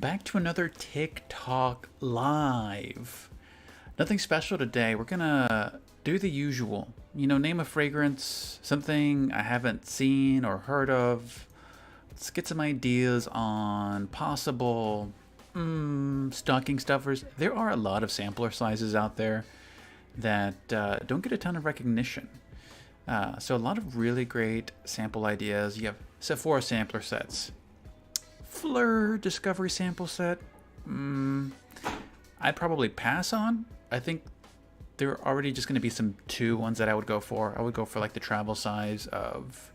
back to another TikTok live. Nothing special today. We're gonna do the usual. Name a fragrance, something I haven't seen or heard of. Let's get some ideas on possible stocking stuffers. There are a lot of sampler sizes out there that don't get a ton of recognition. So a lot of really great sample ideas. You have Sephora sampler sets, Fleur Discovery sample set. I'd probably pass on. I think there are already just going to be some two ones that I would go for. I would go for like the travel size of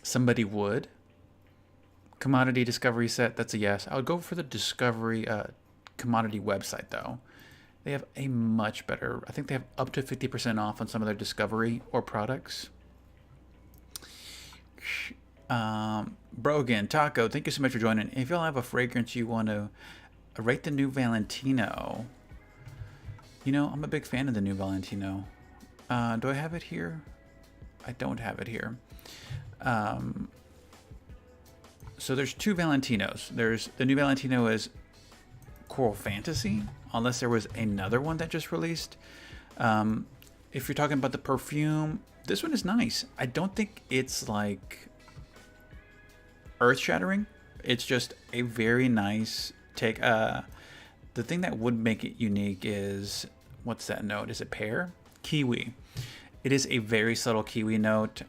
Somebody Would. Commodity Discovery set, that's a yes. I would go for the Discovery commodity website though. They have a much better, I think they have up to 50% off on some of their Discovery or products. Brogan, Taco, thank you so much for joining. If y'all have a fragrance you want to rate the new Valentino, I'm a big fan of the new Valentino. Do I have it here? I don't have it here. So there's two Valentinos. There's the new Valentino is Coral Fantasy, unless there was another one that just released. If you're talking about the perfume, this one is nice. I don't think it's like earth-shattering. It's just a very nice take. The thing that would make it unique is, what's that note? Is it pear? Kiwi. It is a very subtle kiwi note.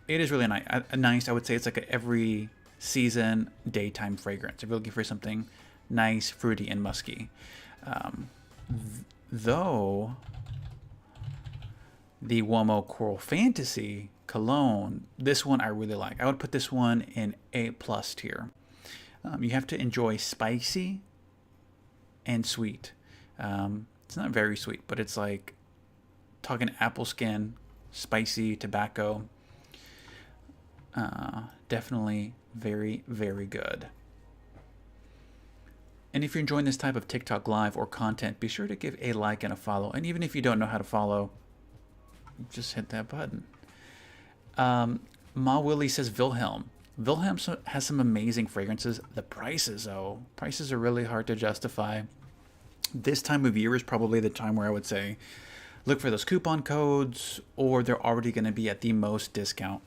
It is really nice. I would say it's like a every season daytime fragrance. If you're looking for something nice, fruity, and musky. Though the Uomo Coral Fantasy cologne, this one I really like. I would put this one in A+ tier. You have to enjoy spicy and sweet. It's not very sweet, but it's like talking apple skin, spicy, tobacco. Definitely very, very good. And if you're enjoying this type of TikTok live or content, be sure to give a like and a follow. And even if you don't know how to follow, just hit that button. Ma Willie says Wilhelm. Wilhelm has some amazing fragrances. The prices, though, prices are really hard to justify. This time of year is probably the time where I would say look for those coupon codes, or they're already going to be at the most discount.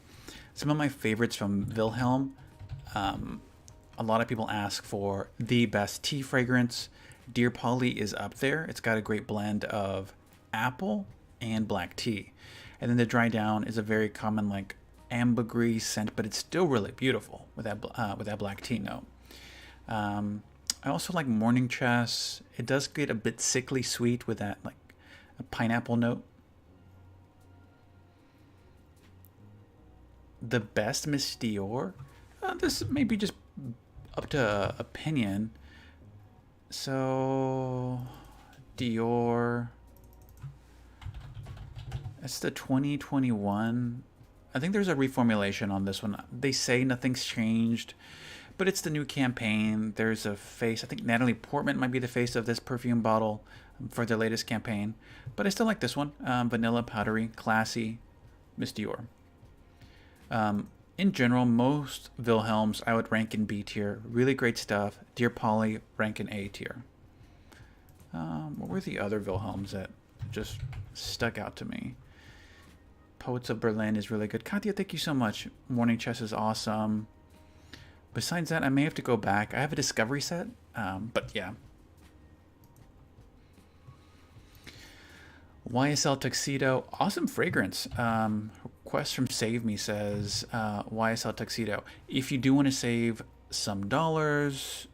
Some of my favorites from Wilhelm, a lot of people ask for the best tea fragrance. Dear Polly is up there. It's got a great blend of apple and black tea. And then the Dry Down is a very common like ambergris scent, but it's still really beautiful with that black tea note. I also like Morning Chess. It does get a bit sickly sweet with that like a pineapple note. The best Miss Dior. This may be just up to opinion. So Dior. That's the 2021. I think there's a reformulation on this one. They say nothing's changed, but it's the new campaign. There's a face. I think Natalie Portman might be the face of this perfume bottle for their latest campaign. But I still like this one. Vanilla, powdery, classy, Miss Dior. In general, most Wilhelms I would rank in B tier. Really great stuff. Dear Polly, rank in A tier. What were the other Wilhelms that just stuck out to me? Poets of Berlin is really good. Katya, thank you so much. Morning Chess is awesome. Besides that, I may have to go back. I have a Discovery set, but yeah. YSL Tuxedo, awesome fragrance. Request from Save Me says YSL Tuxedo. If you do want to save some dollars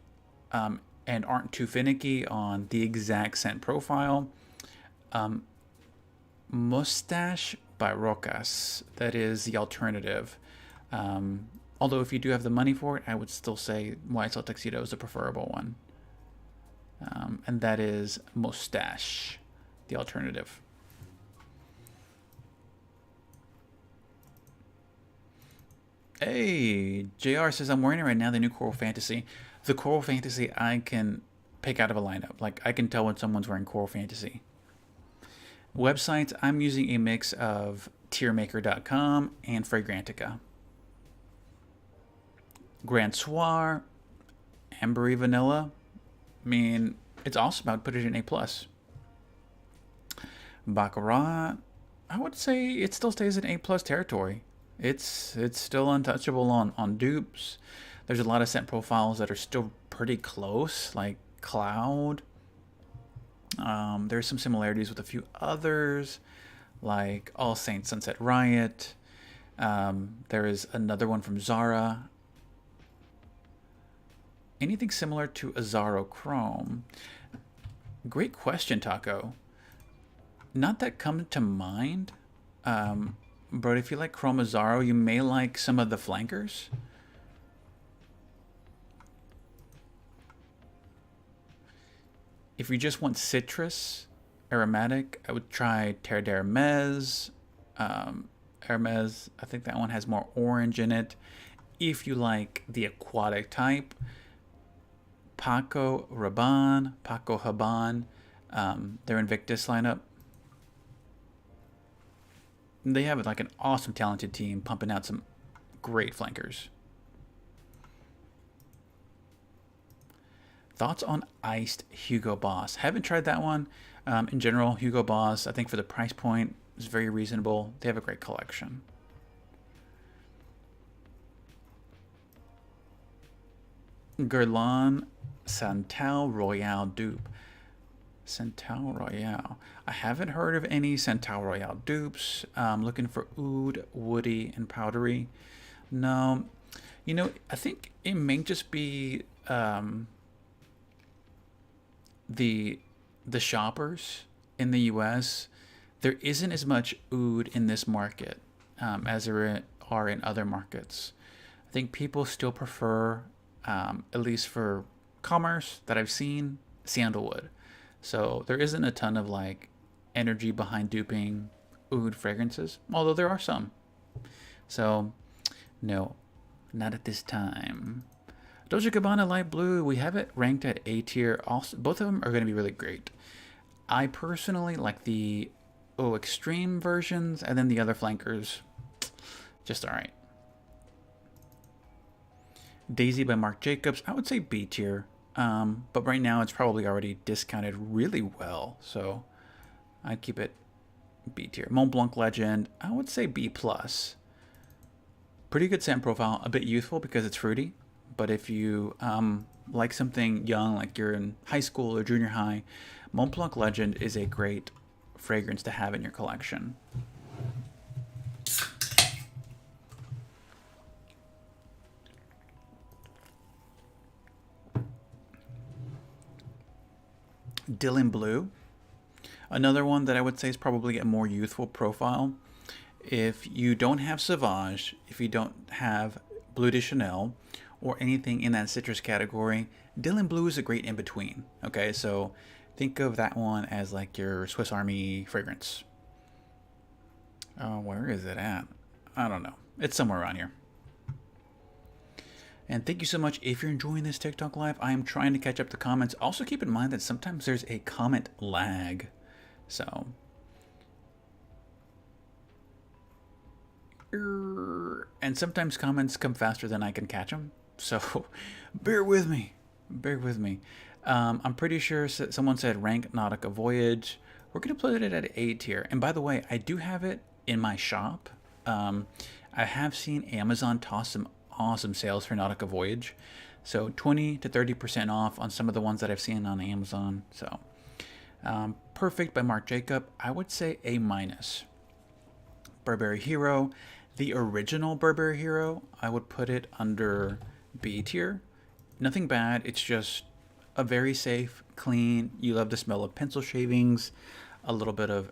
and aren't too finicky on the exact scent profile, Mustache by Rocas, that is the alternative. Although if you do have the money for it, I would still say YSL Tuxedo is the preferable one. And that is Mustache, the alternative. Hey, JR says, I'm wearing it right now, the new Coral Fantasy. The Coral Fantasy I can pick out of a lineup. Like, I can tell when someone's wearing Coral Fantasy. Websites, I'm using a mix of tiermaker.com and Fragrantica. Grand Soir, ambery vanilla. I mean, it's awesome. I would put it in A+. Baccarat, I would say it still stays in A+ territory. It's still untouchable on dupes. There's a lot of scent profiles that are still pretty close, like Cloud. There's some similarities with a few others, like All Saints Sunset Riot. There is another one from Zara. Anything similar to Azaro Chrome? Great question, Taco. Not that come to mind. But if you like Chrome Azaro, you may like some of the flankers. If you just want citrus, aromatic, I would try Terre d'Hermes. Hermes, I think that one has more orange in it. If you like the aquatic type, Paco Rabanne, their Invictus lineup. They have like an awesome, talented team pumping out some great flankers. Thoughts on iced Hugo Boss? Haven't tried that one. In general, Hugo Boss, I think for the price point, is very reasonable. They have a great collection. Guerlain Santal Royale dupe. Santal Royale. I haven't heard of any Santal Royale dupes. Looking for oud, woody, and powdery. No. You know, I think it may just be the shoppers in the US. There isn't as much oud in this market as there are in other markets. I think people still prefer, at least for commerce that I've seen, sandalwood. So there isn't a ton of like energy behind duping oud fragrances, although there are some. So no, not at this time. Dolce & Gabbana Light Blue, we have it ranked at A tier. Also, both of them are going to be really great. I personally like the extreme versions, and then the other flankers, just all right. Daisy by Marc Jacobs, I would say B tier. But right now it's probably already discounted really well, so I'd keep it B tier. Mont Blanc Legend, I would say B+. Pretty good scent profile, a bit youthful because it's fruity, but if you like something young, like you're in high school or junior high, Mont Blanc Legend is a great fragrance to have in your collection. Dylan Blue, another one that I would say is probably a more youthful profile. If you don't have Sauvage, if you don't have Bleu de Chanel, or anything in that citrus category, Dylan Blue is a great in-between. Okay, so think of that one as like your Swiss Army fragrance. Where is it at? I don't know. It's somewhere around here. And thank you so much. If you're enjoying this TikTok live, I am trying to catch up the comments. Also keep in mind that sometimes there's a comment lag. So, and sometimes comments come faster than I can catch them. So bear with me. Bear with me. I'm pretty sure someone said rank Nautica Voyage. We're going to put it at A tier. And by the way, I do have it in my shop. I have seen Amazon toss some awesome sales for Nautica Voyage, so 20 to 30% off on some of the ones that I've seen on Amazon. So Perfect by Marc Jacob, I would say A-. Burberry Hero, the original Burberry Hero, I would put it under B tier. Nothing bad, it's just a very safe, clean, you love the smell of pencil shavings, a little bit of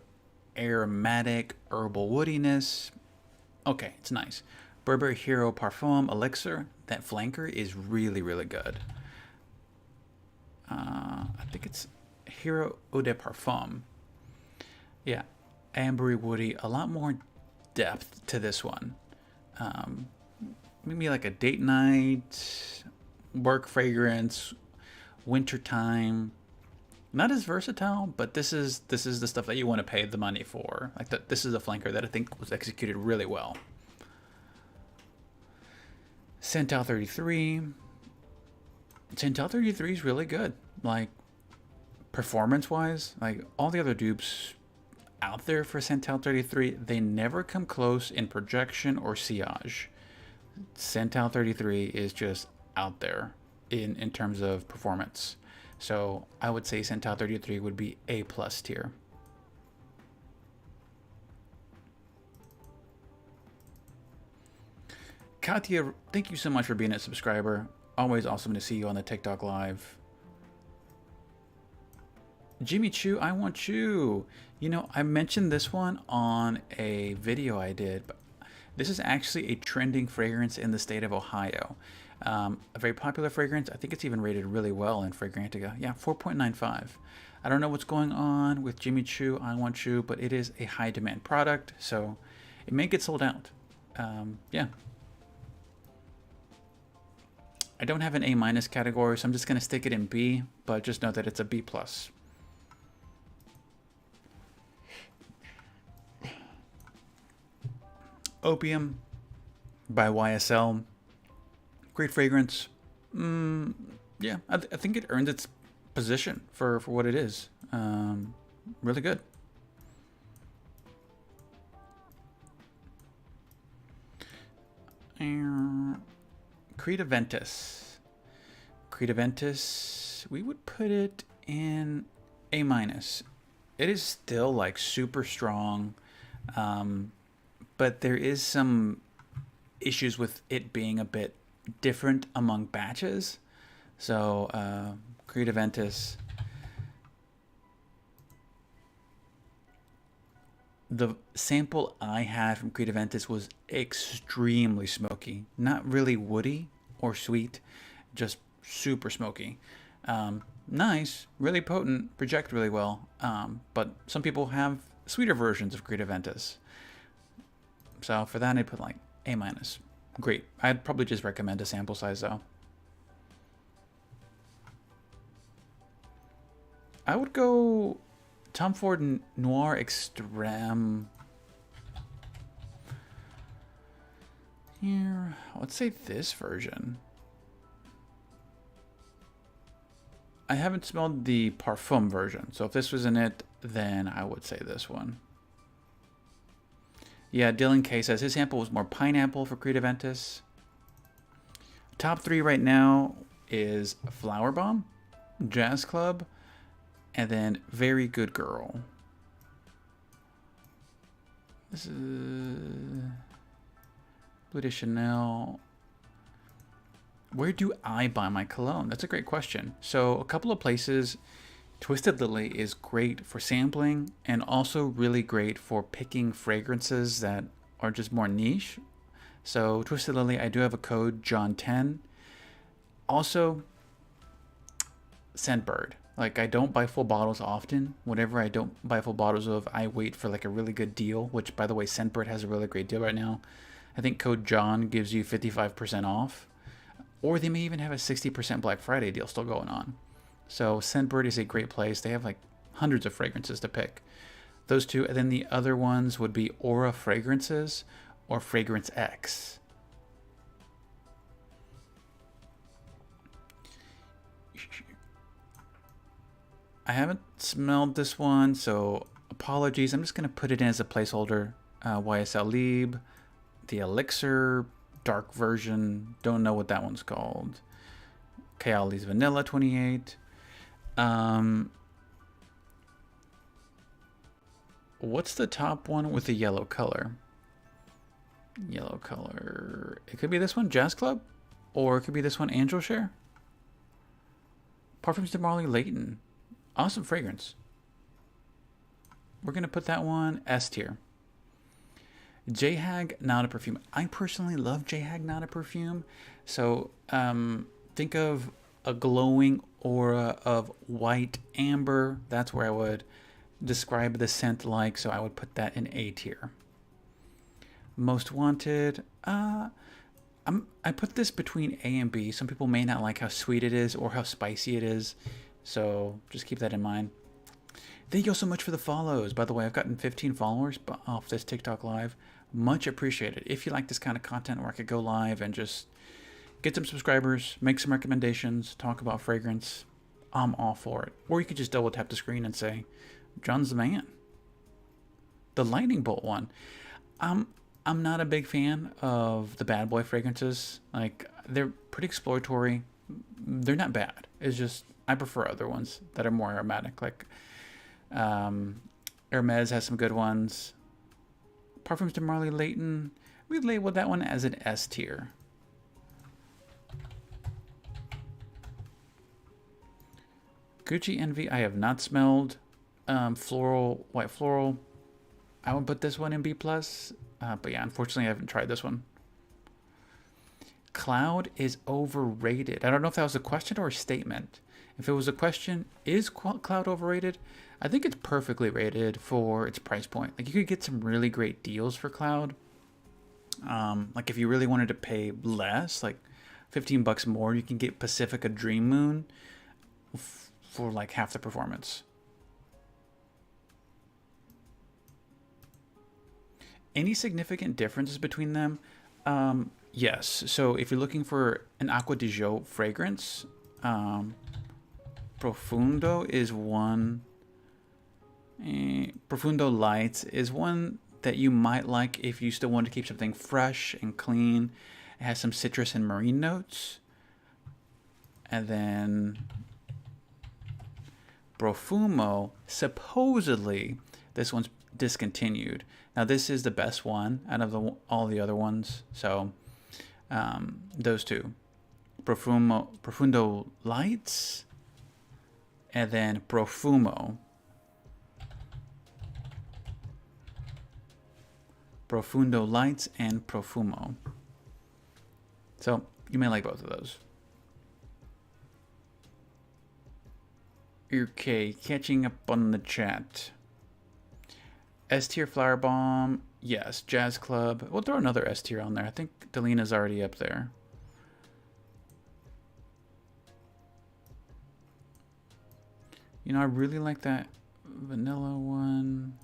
aromatic herbal woodiness. Okay, it's nice. Burberry Hero Parfum Elixir, that flanker is really, really good. I think it's Hero Eau de Parfum. Yeah, ambery woody, a lot more depth to this one. Maybe like a date night, work fragrance, winter time. Not as versatile, but this is the stuff that you want to pay the money for. Like this is a flanker that I think was executed really well. Santal 33. Santal 33 is really good. Like, performance-wise, like, all the other dupes out there for Santal 33, they never come close in projection or sillage. Santal 33 is just out there in terms of performance. So I would say Santal 33 would be A+ tier. Katya, thank you so much for being a subscriber. Always awesome to see you on the TikTok live. Jimmy Choo, I Want You. You know, I mentioned this one on a video I did, but this is actually a trending fragrance in the state of Ohio. A very popular fragrance. I think it's even rated really well in Fragrantica. Yeah, 4.95. I don't know what's going on with Jimmy Choo, I Want You, but it is a high demand product, so it may get sold out. Yeah. I don't have an A- category, so I'm just going to stick it in B, but just know that it's a B+. Opium by YSL. Great fragrance. Yeah, I think it earned its position for what it is. Really good. Creed Aventus. Creed Aventus, we would put it in A-. It is still like super strong, but there is some issues with it being a bit different among batches. So Creed Aventus, the sample I had from Creed Aventus was extremely smoky. Not really woody or sweet, just super smoky. Nice, really potent, project really well. But some people have sweeter versions of Creed Aventus. So for that, I put like A-. Great. I'd probably just recommend a sample size though. I would go Tom Ford Noir Extreme. Here, let's say this version. I haven't smelled the Parfum version, so if this was in it, then I would say this one. Yeah, Dylan K says his sample was more pineapple for Creed Aventus. Top 3 right now is Flower Bomb, Jazz Club, and then Very Good Girl. This is Bleu de Chanel. Where do I buy my cologne? That's a great question. So a couple of places. Twisted Lily is great for sampling and also really great for picking fragrances that are just more niche. So Twisted Lily, I do have a code John10. Also, Scentbird. Like, I don't buy full bottles often. Whatever I don't buy full bottles of, I wait for like a really good deal, which by the way, Scentbird has a really great deal right now. I think code John gives you 55% off. Or they may even have a 60% Black Friday deal still going on. So Scentbird is a great place. They have like hundreds of fragrances to pick. Those two, and then the other ones would be Aura Fragrances or Fragrance X. I haven't smelled this one, so apologies. I'm just going to put it in as a placeholder. YSL Libre, the Elixir dark version. Don't know what that one's called. Kayali's Vanilla 28. What's the top one with the yellow color? Yellow color. It could be this one, Jazz Club, or it could be this one, Angel Share. Parfums de Marley Layton. Awesome fragrance. We're gonna put that one S tier. JHAG Not a Perfume. I personally love JHAG Not a Perfume. So think of a glowing aura of white amber. That's where I would describe the scent like. So I would put that in A tier. Most Wanted. I put this between A and B. Some people may not like how sweet it is or how spicy it is. So just keep that in mind. Thank you all so much for the follows. By the way, I've gotten 15 followers off this TikTok live. Much appreciated. If you like this kind of content where I could go live and just Get some subscribers, make some recommendations, talk about fragrance. I'm all for it. Or you could just double tap the screen and say, John's the man. The lightning bolt one. I'm not a big fan of the bad boy fragrances. Like, they're pretty exploratory. They're not bad. It's just I prefer other ones that are more aromatic. Like Hermes has some good ones. Parfums de Marley Layton, we labeled that one as an S tier. Gucci Envy, I have not smelled. Floral, white floral. I would put this one in B+. But yeah, unfortunately, I haven't tried this one. Cloud is overrated. I don't know if that was a question or a statement. If it was a question, is Cloud overrated? I think it's perfectly rated for its price point. Like, you could get some really great deals for Cloud. Like, if you really wanted to pay less, like $15 more, you can get Pacifica Dream Moon for like half the performance. Any significant differences between them? Yes. So if you're looking for an Acqua di Gio fragrance, Profundo is one. Profundo Lights is one that you might like if you still want to keep something fresh and clean. It has some citrus and marine notes. And then Profumo, supposedly, this one's discontinued. Now, this is the best one out of all the other ones. So, those two. Profundo Lights, and then Profumo. Profundo Lights and Profumo. So, you may like both of those. Okay, catching up on the chat. S tier Flower Bomb, yes. Jazz Club, we'll throw another S tier on there. I think Delina's already up there. You know, I really like that vanilla one.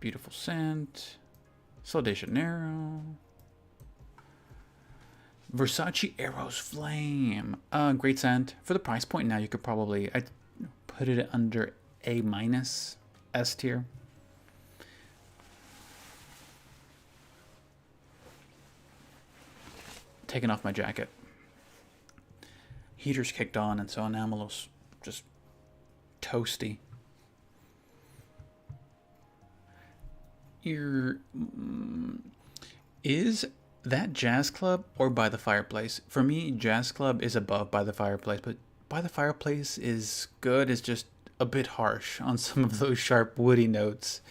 Beautiful scent. Sol de Janeiro. Versace Eros Flame. Great scent. For the price point now, you could probably... I'd put it under A-, S tier. Taking off my jacket. Heater's kicked on, and so now I'm a little just toasty. Is that Jazz Club or By the Fireplace? For me, Jazz Club is above By the Fireplace, but By the Fireplace is good. It's just a bit harsh on some of those sharp woody notes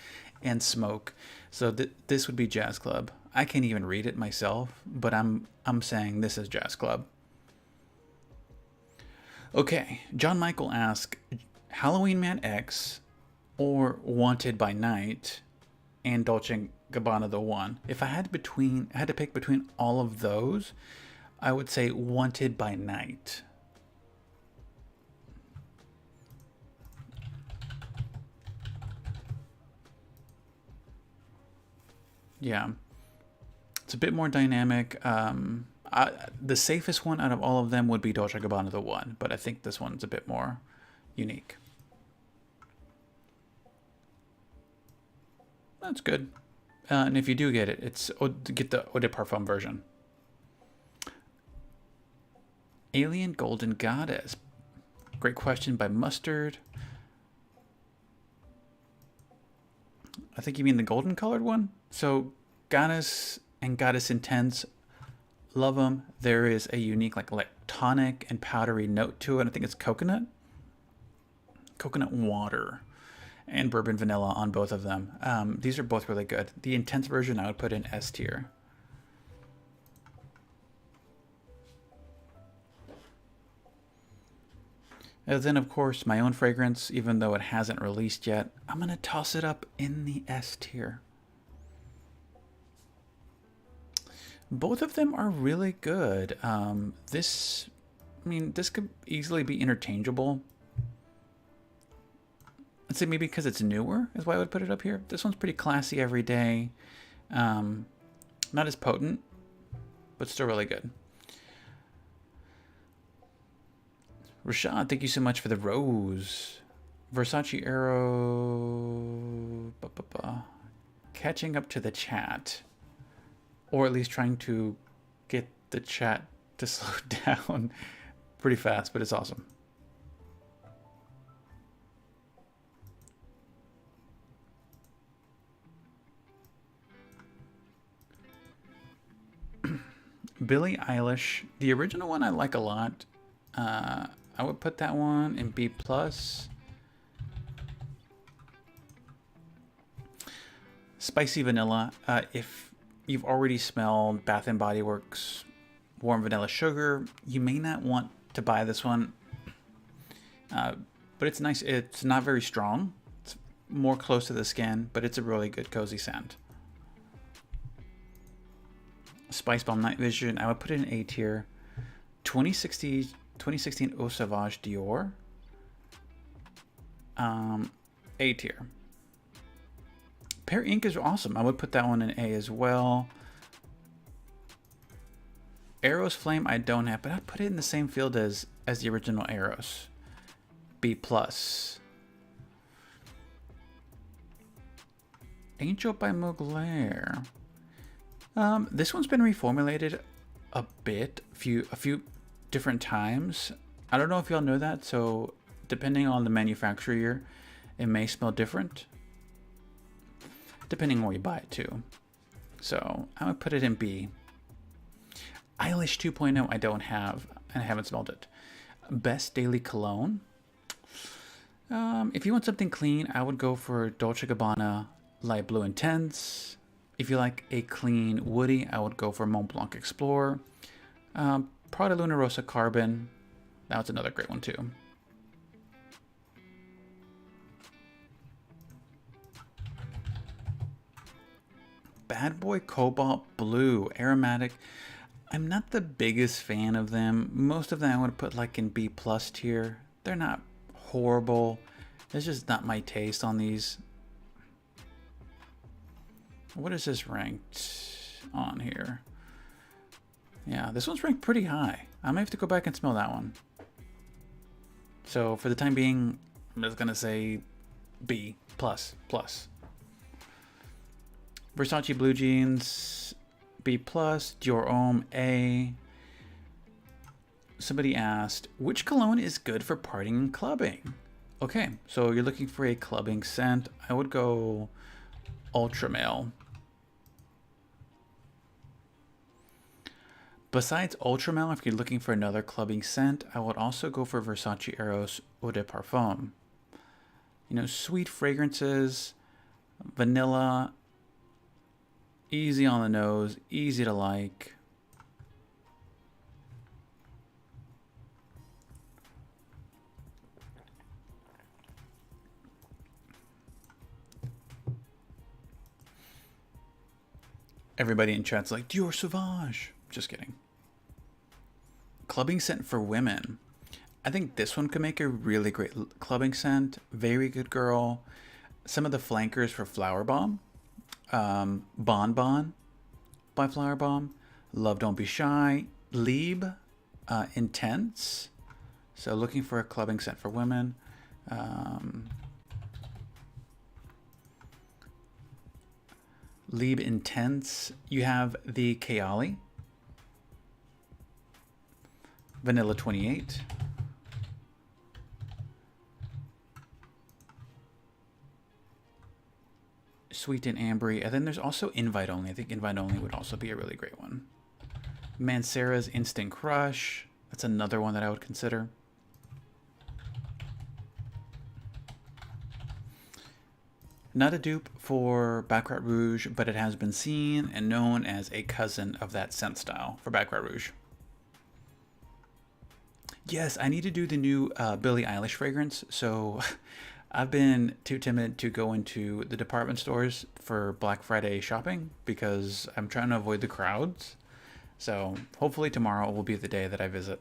and smoke. So this would be Jazz Club. I can't even read it myself, but I'm saying this is Jazz Club. Okay, John Michael asks, Halloween Man X or Wanted by Night and Dolce & Gabbana The One. If I had to pick between all of those, I would say Wanted by Night. Yeah, it's a bit more dynamic. The safest one out of all of them would be Dolce & Gabbana The One, but I think this one's a bit more unique. That's good. And if you do get it, get the Eau de Parfum version. Alien Golden Goddess. Great question by Mustard. I think you mean the golden colored one? So Goddess and Goddess Intense, love them. There is a unique like tonic and powdery note to it. I think it's coconut water, and bourbon vanilla on both of them. These are both really good. The Intense version I would put in S tier. And then, of course, my own fragrance, even though it hasn't released yet, I'm going to toss it up in the S tier. Both of them are really good. This could easily be interchangeable. I'd say maybe because it's newer is why I would put it up here. This one's pretty classy every day. Not as potent, but still really good. Rashad, thank you so much for the rose. Versace Arrow. Catching up to the chat. Or at least trying to get the chat to slow down pretty fast, but it's awesome. Billie Eilish, the original one I like a lot. I would put that one in B+. Spicy Vanilla, if you've already smelled Bath & Body Works Warm Vanilla Sugar, you may not want to buy this one. But it's nice. It's not very strong. It's more close to the skin, but it's a really good cozy scent. Spice Bomb Night Vision, I would put it in A tier. 2016 Eau Sauvage Dior, A tier. Pear Ink is awesome. I would put that one in A as well. Eros Flame I don't have, but I'd put it in the same field as the original Eros. B+. Angel by Mugler. This one's been reformulated a bit, a few different times. I don't know if y'all know that, so depending on the manufacturer year, it may smell different. Depending on where you buy it too. So I would put it in B. Eilish 2.0 I don't have, and I haven't smelled it. Best Daily Cologne. If you want something clean, I would go for Dolce & Gabbana Light Blue Intense. If you like a clean woody, I would go for Mont Blanc Explorer. Prada Luna Rossa Carbon. That's another great one too. Bad Boy Cobalt Blue Aromatic. I'm not the biggest fan of them. Most of them I would put like in B+ tier. They're not horrible. It's just not my taste on these. What is this ranked on here? Yeah, this one's ranked pretty high. I may have to go back and smell that one. So for the time being, I'm just gonna say B++. Versace Blue Jeans, B+, Dior Homme, A. Somebody asked, which cologne is good for partying and clubbing? Okay, so you're looking for a clubbing scent. I would go Ultra Male. Besides Ultra Male, if you're looking for another clubbing scent, I would also go for Versace Eros Eau de Parfum. You know, sweet fragrances, vanilla, easy on the nose, easy to like. Everybody in chat's like, Dior Sauvage. Just kidding. Clubbing scent for women. I think this one could make a really great clubbing scent. Very Good Girl. Some of the flankers for Flower Bomb. Bon Bon by Flower Bomb. Love Don't Be Shy. Lieb. Intense. So looking for a clubbing scent for women. Lieb Intense. You have the Kayali. Vanilla 28. Sweet and Ambery. And then there's also Invite Only. I think Invite Only would also be a really great one. Mancera's Instant Crush. That's another one that I would consider. Not a dupe for Baccarat Rouge, but it has been seen and known as a cousin of that scent style for Baccarat Rouge. Yes, I need to do the new Billie Eilish fragrance. So I've been too timid to go into the department stores for Black Friday shopping because I'm trying to avoid the crowds. So hopefully tomorrow will be the day that I visit.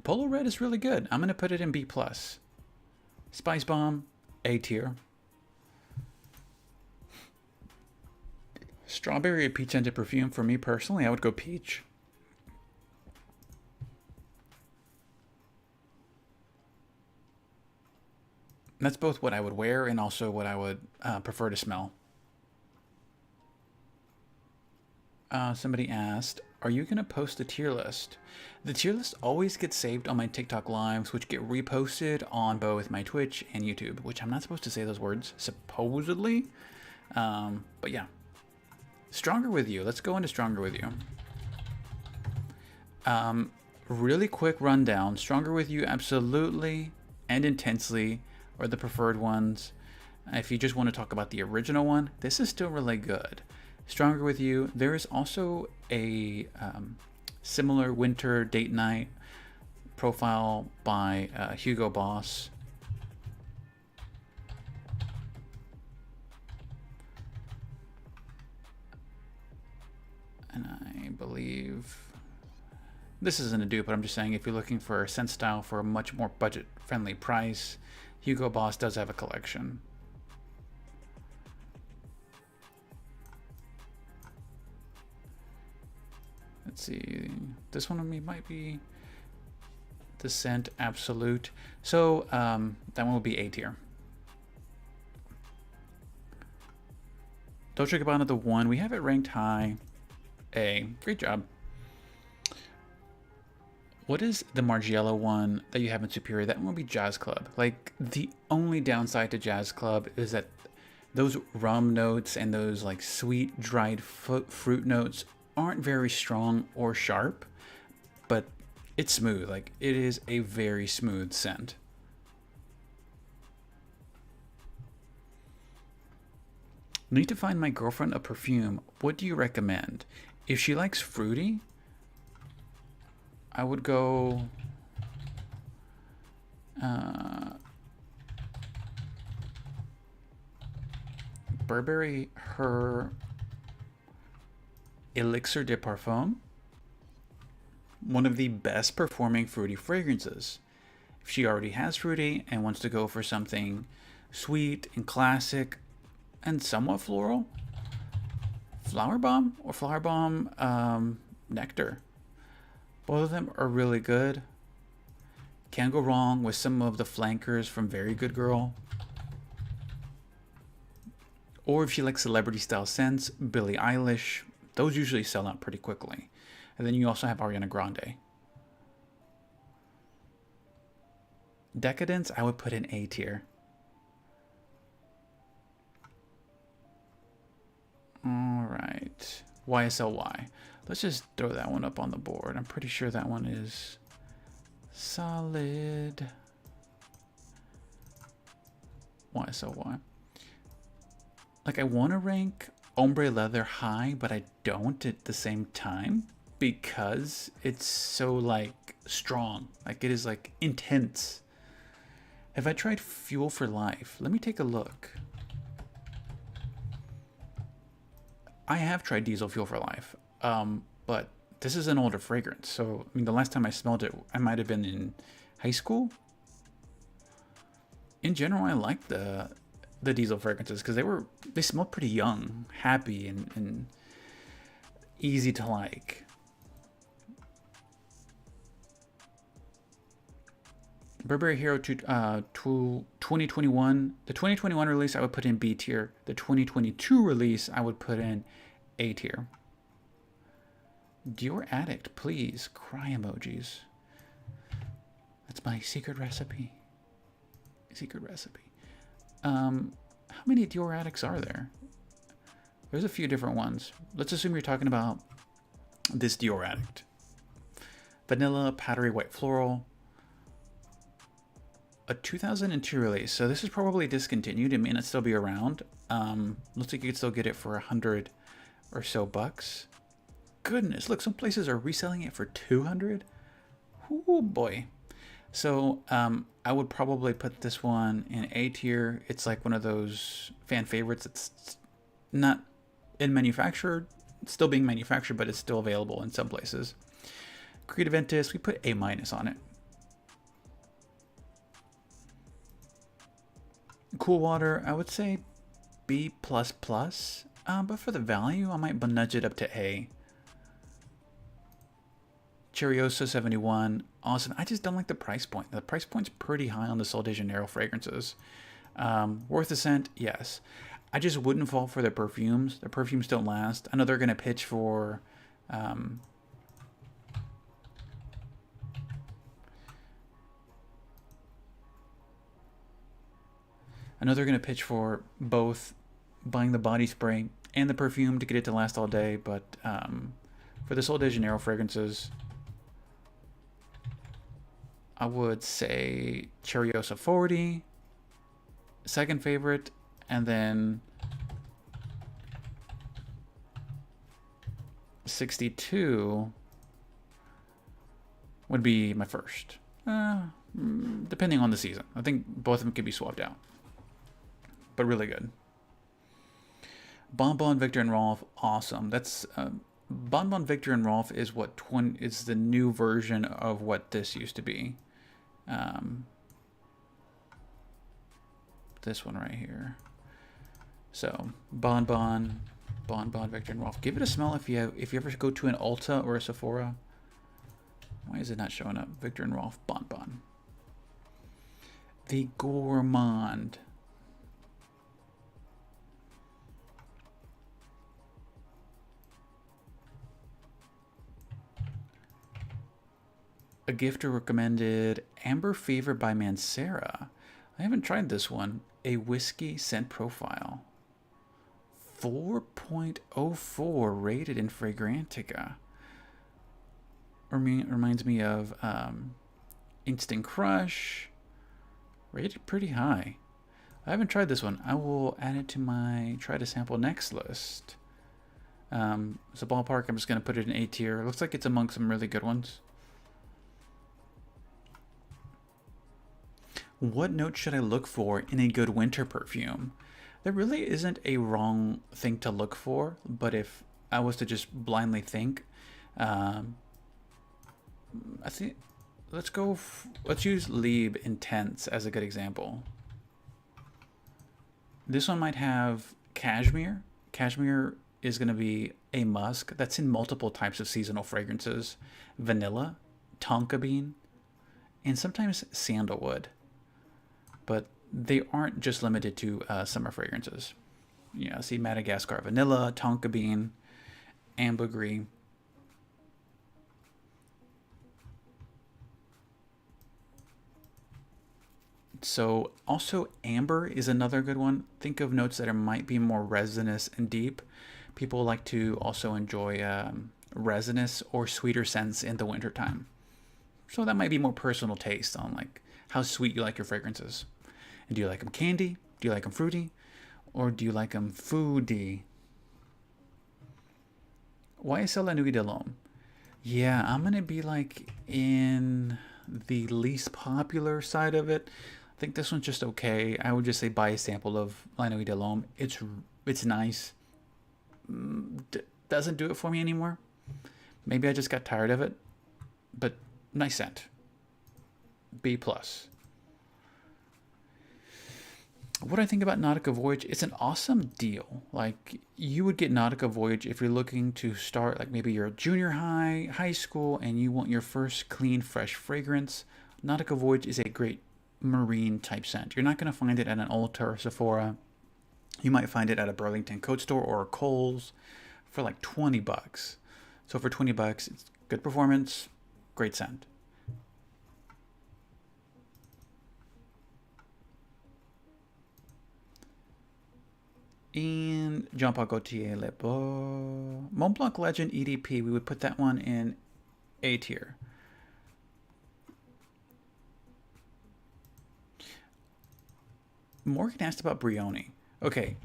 Polo Red is really good. I'm going to put it in B+. Spice Bomb, A tier. Strawberry or peach scented perfume. For me personally, I would go peach. That's both what I would wear and also what I would prefer to smell. Somebody asked, are you going to post the tier list? The tier list always gets saved on my TikTok lives, which get reposted on both my Twitch and YouTube, which I'm not supposed to say those words, supposedly. But yeah. Stronger with You. Let's go into Stronger with You. Really quick rundown. Stronger with You, absolutely and intensely are the preferred ones. If you just want to talk about the original one, this is still really good. Stronger with You. There is also a similar winter date night profile by Hugo Boss. And I believe this isn't a dupe, but I'm just saying if you're looking for a scent style for a much more budget-friendly price, Hugo Boss does have a collection. Let's see, this one of me might be the scent Absolute. So that one will be A tier. Dolce & Gabbana, the one, we have it ranked high. A, great job. What is the Margiela one that you have in Superior? That one will be Jazz Club. Like, the only downside to Jazz Club is that those rum notes and those like sweet dried fruit notes aren't very strong or sharp, but it's smooth. Like, it is a very smooth scent. Need to find my girlfriend a perfume. What do you recommend? If she likes fruity, I would go Burberry Her Elixir de Parfum. One of the best performing fruity fragrances. If she already has fruity and wants to go for something sweet and classic and somewhat floral, Flower Bomb or Flower Bomb Nectar. Both of them are really good. Can't go wrong with some of the flankers from Very Good Girl. Or if you like celebrity style scents, Billie Eilish. Those usually sell out pretty quickly. And then you also have Ariana Grande. Decadence, I would put in A tier. All right. YSLY. Let's just throw that one up on the board. I'm pretty sure that one is solid. YSLY. Like, I want to rank Ombre Leather high, but I don't at the same time because it's so like strong. Like, it is like intense. Have I tried Fuel for Life? Let me take a look. I have tried Diesel Fuel for Life, but this is an older fragrance. So, I mean, the last time I smelled it, I might have been in high school. In general, I like the Diesel fragrances because they smell pretty young, happy, and easy to like. Burberry Hero 2021. The 2021 release I would put in B tier. The 2022 release I would put in A tier. Dior Addict, please. Cry emojis. That's my secret recipe. Secret recipe. How many Dior Addicts are there? There's a few different ones. Let's assume you're talking about this Dior Addict. Vanilla, powdery white floral. A 2002 release, so this is probably discontinued. It may not still be around. Looks like you could still get it for $100 or so bucks. Goodness, look, some places are reselling it for $200. Oh boy. So I would probably put this one in A tier. It's like one of those fan favorites. It's not in manufactured, it's still being manufactured, but it's still available in some places. Creed Aventus, we put A- on it. Cool Water, I would say B++. But for the value, I might nudge it up to A. Cherioso 71, awesome. I just don't like the price point. The price point's pretty high on the Sol de Janeiro fragrances. Worth a cent, yes. I just wouldn't fall for the perfumes. The perfumes don't last. I know they're gonna pitch for. I know they're gonna pitch for both buying the body spray and the perfume to get it to last all day, but for the Sol de Janeiro fragrances, I would say Cheriosa 40, second favorite, and then 62 would be my first. Depending on the season. I think both of them could be swapped out. But really good. Bon Bon Victor and Rolf, awesome. That's Bon Bon Victor and Rolf is what is the new version of what this used to be. This one right here. So Bon Bon Victor and Rolf. Give it a smell if you ever go to an Ulta or a Sephora. Why is it not showing up? Victor and Rolf Bon Bon. The Gourmand. A gifter recommended Amber Fever by Mancera. I haven't tried this one. A whiskey scent profile. 4.04 rated in Fragrantica. Reminds me of Instant Crush. Rated pretty high. I haven't tried this one. I will add it to my try to sample next list. So ballpark, I'm just going to put it in A tier. Looks like it's among some really good ones. What note should I look for in a good winter perfume? There really isn't a wrong thing to look for, but if I was to just blindly think, I think let's use Liebe Intense as a good example. This one might have cashmere. Cashmere is going to be a musk that's in multiple types of seasonal fragrances: vanilla, tonka bean, and sometimes sandalwood. But they aren't just limited to summer fragrances. Yeah, see Madagascar vanilla, tonka bean, ambergris. So also amber is another good one. Think of notes that might be more resinous and deep. People like to also enjoy resinous or sweeter scents in the wintertime. So that might be more personal taste on like how sweet you like your fragrances. And do you like them candy? Do you like them fruity? Or do you like them foody? YSL La Nuit de l'Homme. Yeah, I'm going to be like in the least popular side of it. I think this one's just okay. I would just say buy a sample of La Nuit de l'Homme. It's nice. Doesn't do it for me anymore. Maybe I just got tired of it. But nice scent. B+. What I think about Nautica Voyage, it's an awesome deal. Like, you would get Nautica Voyage if you're looking to start, like maybe you're a junior high school, and you want your first clean, fresh fragrance. Nautica Voyage is a great marine type scent. You're not going to find it at an Ulta or Sephora. You might find it at a Burlington Coat Store or a Kohl's for like $20. So for $20, it's good performance, great scent. And Jean-Paul Gaultier Le Beau. Mont Blanc Legend EDP, we would put that one in A tier. Morgan asked about Brioni. Okay,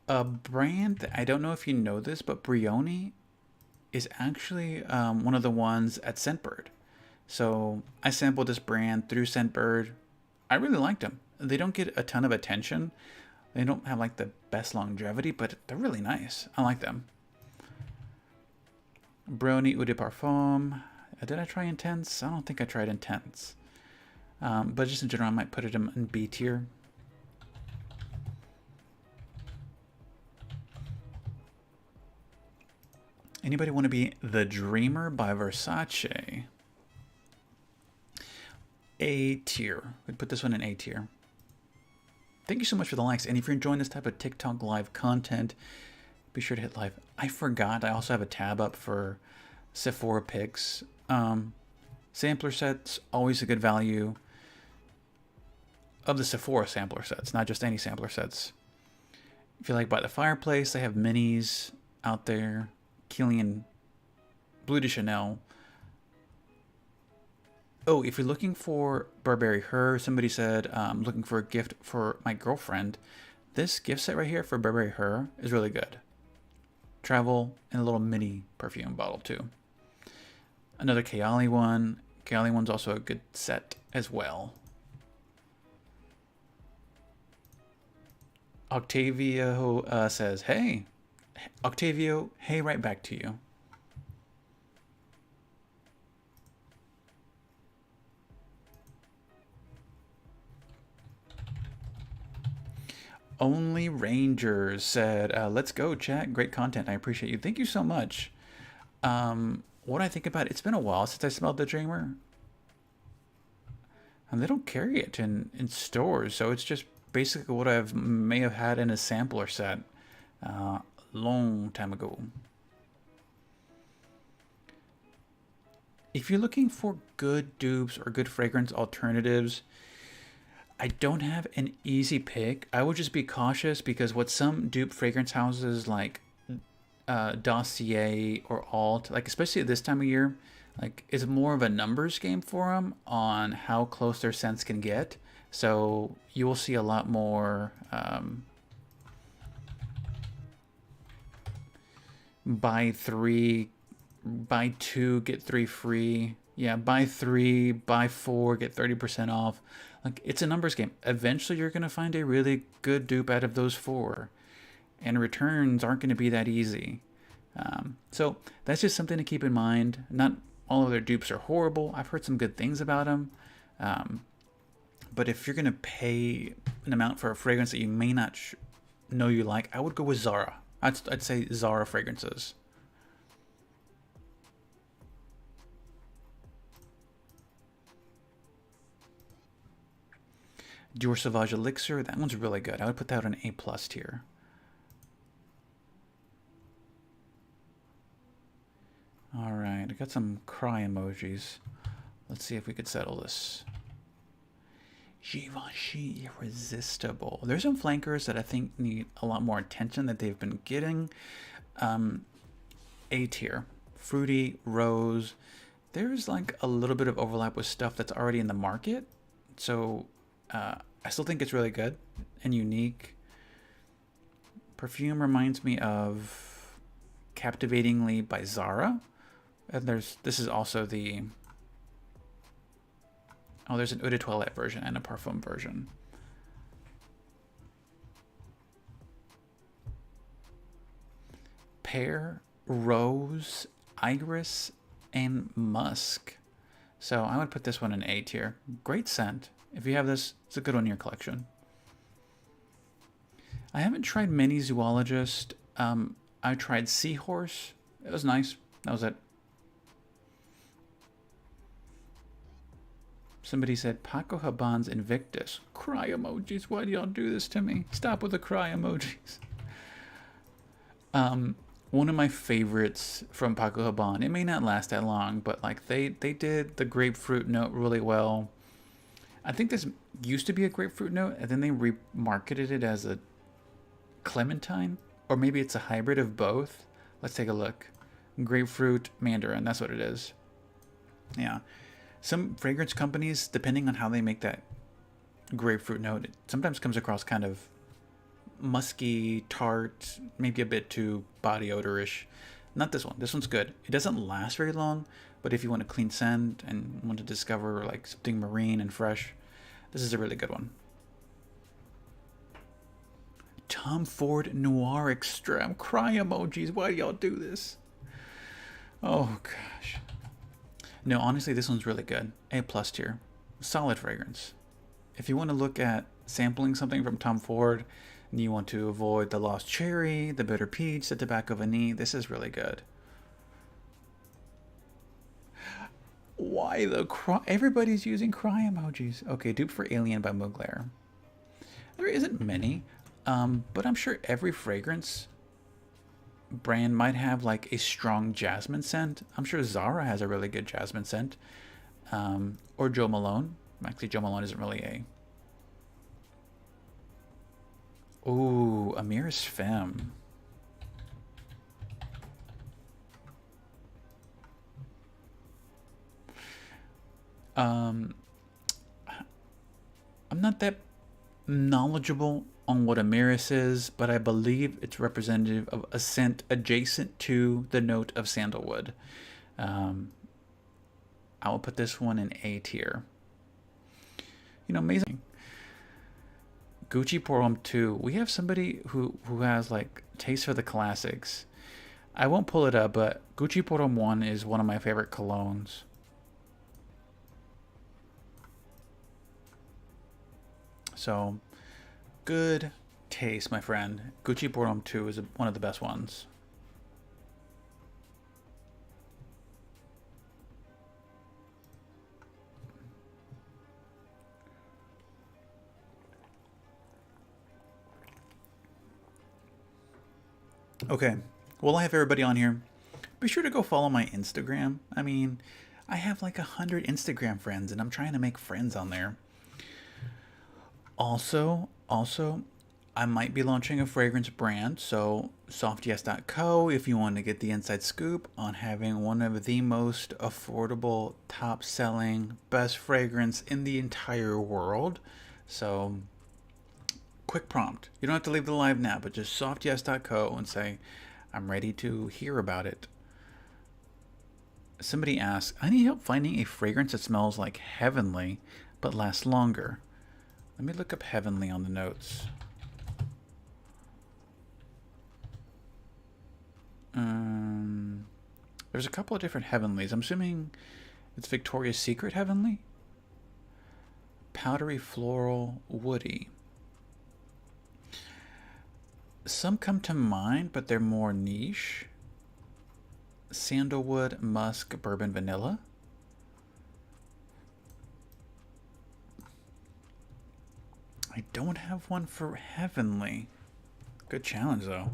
a brand that I don't know if you know this, but Brioni is actually one of the ones at Scentbird. So I sampled this brand through Scentbird. I really liked them. They don't get a ton of attention. They don't have like the best longevity, but they're really nice. I like them. Brioni Eau de Parfum. Did I try Intense? I don't think I tried Intense. But just in general, I might put it in B tier. Anybody want to be The Dreamer by Versace? A tier. We'd put this one in A tier. Thank you so much for the likes. And if you're enjoying this type of TikTok live content, be sure to hit like. I forgot. I also have a tab up for Sephora picks. Sampler sets, always a good value. Of the Sephora sampler sets, not just any sampler sets. If you like By the Fireplace, they have minis out there. Kilian Bleu de Chanel. Oh, if you're looking for Burberry Her, somebody said, looking for a gift for my girlfriend. This gift set right here for Burberry Her is really good. Travel and a little mini perfume bottle too. Another Kayali one. Kayali one's also a good set as well. Octavio says, hey. Octavio, hey, right back to you. Only Rangers said, let's go, chat. Great content. I appreciate you. Thank you so much. What I think about it, it's been a while since I smelled the Dreamer. And they don't carry it in stores, so it's just basically what I may have had in a sampler set long time ago. If you're looking for good dupes or good fragrance alternatives, I don't have an easy pick. I would just be cautious because what some dupe fragrance houses like Dossier or Alt, like especially at this time of year, like it's more of a numbers game for them on how close their scents can get. So you will see a lot more buy 3, buy 2, get 3 free. Yeah, buy 3, buy 4, get 30% off. Like it's a numbers game. Eventually you're going to find a really good dupe out of those 4. And returns aren't going to be that easy. So that's just something to keep in mind. Not all of their dupes are horrible. I've heard some good things about them. But if you're going to pay an amount for a fragrance that you may not know you like, I would go with Zara. I'd say Zara fragrances. Dior Sauvage Elixir, that one's really good. I would put that on an A+ tier. Alright, I got some cry emojis. Let's see if we could settle this. Givenchy Irresistible. There's some flankers that I think need a lot more attention that they've been getting. A tier. Fruity, Rose. There's like a little bit of overlap with stuff that's already in the market. So I still think it's really good and unique. Perfume reminds me of Captivatingly by Zara. And this is also the... Oh, there's an Eau de Toilette version and a Parfum version. Pear, Rose, Iris, and Musk. So I would put this one in A tier. Great scent. If you have this, it's a good one in your collection. I haven't tried Mini Zoologist. I tried Seahorse. It was nice. That was it. Somebody said Paco Rabanne's Invictus. Cry emojis. Why do y'all do this to me? Stop with the cry emojis. One of my favorites from Paco Rabanne. It may not last that long, but like they did the grapefruit note really well. I think this used to be a grapefruit note, and then they remarketed it as a clementine, or maybe it's a hybrid of both. Let's take a look. Grapefruit mandarin. That's what it is. Yeah. Some fragrance companies, depending on how they make that grapefruit note, it sometimes comes across kind of musky, tart, maybe a bit too body odor-ish. Not this one. This one's good. It doesn't last very long, but if you want a clean scent and want to discover like something marine and fresh, this is a really good one. Tom Ford Noir Extreme. Cry emojis. Why do y'all do this? Oh, gosh. No, honestly, this one's really good. A+ tier. Solid fragrance. If you want to look at sampling something from Tom Ford and you want to avoid the Lost Cherry, the Bitter Peach, the Tobacco Vanille, this is really good. Why the cry? Everybody's using cry emojis. Okay, dupe for Alien by Mugler. There isn't many, but I'm sure every fragrance brand might have like a strong jasmine scent. I'm sure Zara has a really good jasmine scent. Or Jo Malone. Actually, Jo Malone isn't really a... Ooh, Amiris Femme. I'm not that knowledgeable on what Amiris is, but I believe it's representative of a scent adjacent to the note of sandalwood. I will put this one in A tier. You know, amazing. Gucci Pour Homme 2. We have somebody who has like taste for the classics. I won't pull it up, but Gucci Pour Homme 1 is one of my favorite colognes. So, good taste, my friend. Gucci Pour Homme 2 is one of the best ones. Okay, well, I have everybody on here. Be sure to go follow my Instagram. I mean, I have like 100 Instagram friends, and I'm trying to make friends on there. Also, I might be launching a fragrance brand, so softyes.co if you want to get the inside scoop on having one of the most affordable, top-selling, best fragrance in the entire world. So, quick prompt. You don't have to leave the live now, but just softyes.co and say, I'm ready to hear about it. Somebody asks, I need help finding a fragrance that smells like heavenly, but lasts longer. Let me look up heavenly on the notes. There's a couple of different heavenlies. I'm assuming it's Victoria's Secret heavenly. Powdery, floral, woody. Some come to mind, but they're more niche. Sandalwood, musk, bourbon, vanilla. I don't have one for heavenly. Good challenge, though.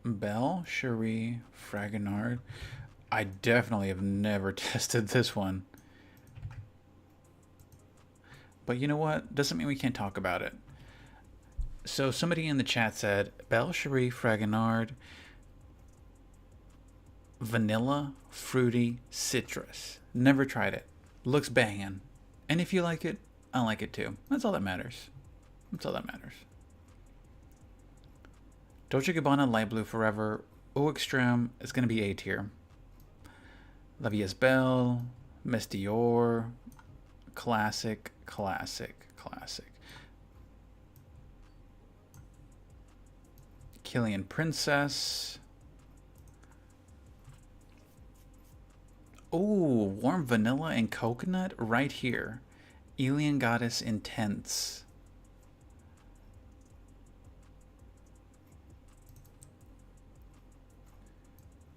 Belle, Cherie, Fragonard. I definitely have never tested this one. But you know what? Doesn't mean we can't talk about it. So somebody in the chat said, Belle, Cherie, Fragonard, vanilla, fruity, citrus. Never tried it. Looks banging. And if you like it, I like it too. That's all that matters. That's all that matters. Dolce & Gabbana Light Blue Forever. Eau Extreme is going to be A tier. La Vie is Belle. Miss Dior. Classic, classic, classic. Killian Princess. Oh, warm vanilla and coconut right here. Alien Goddess Intense.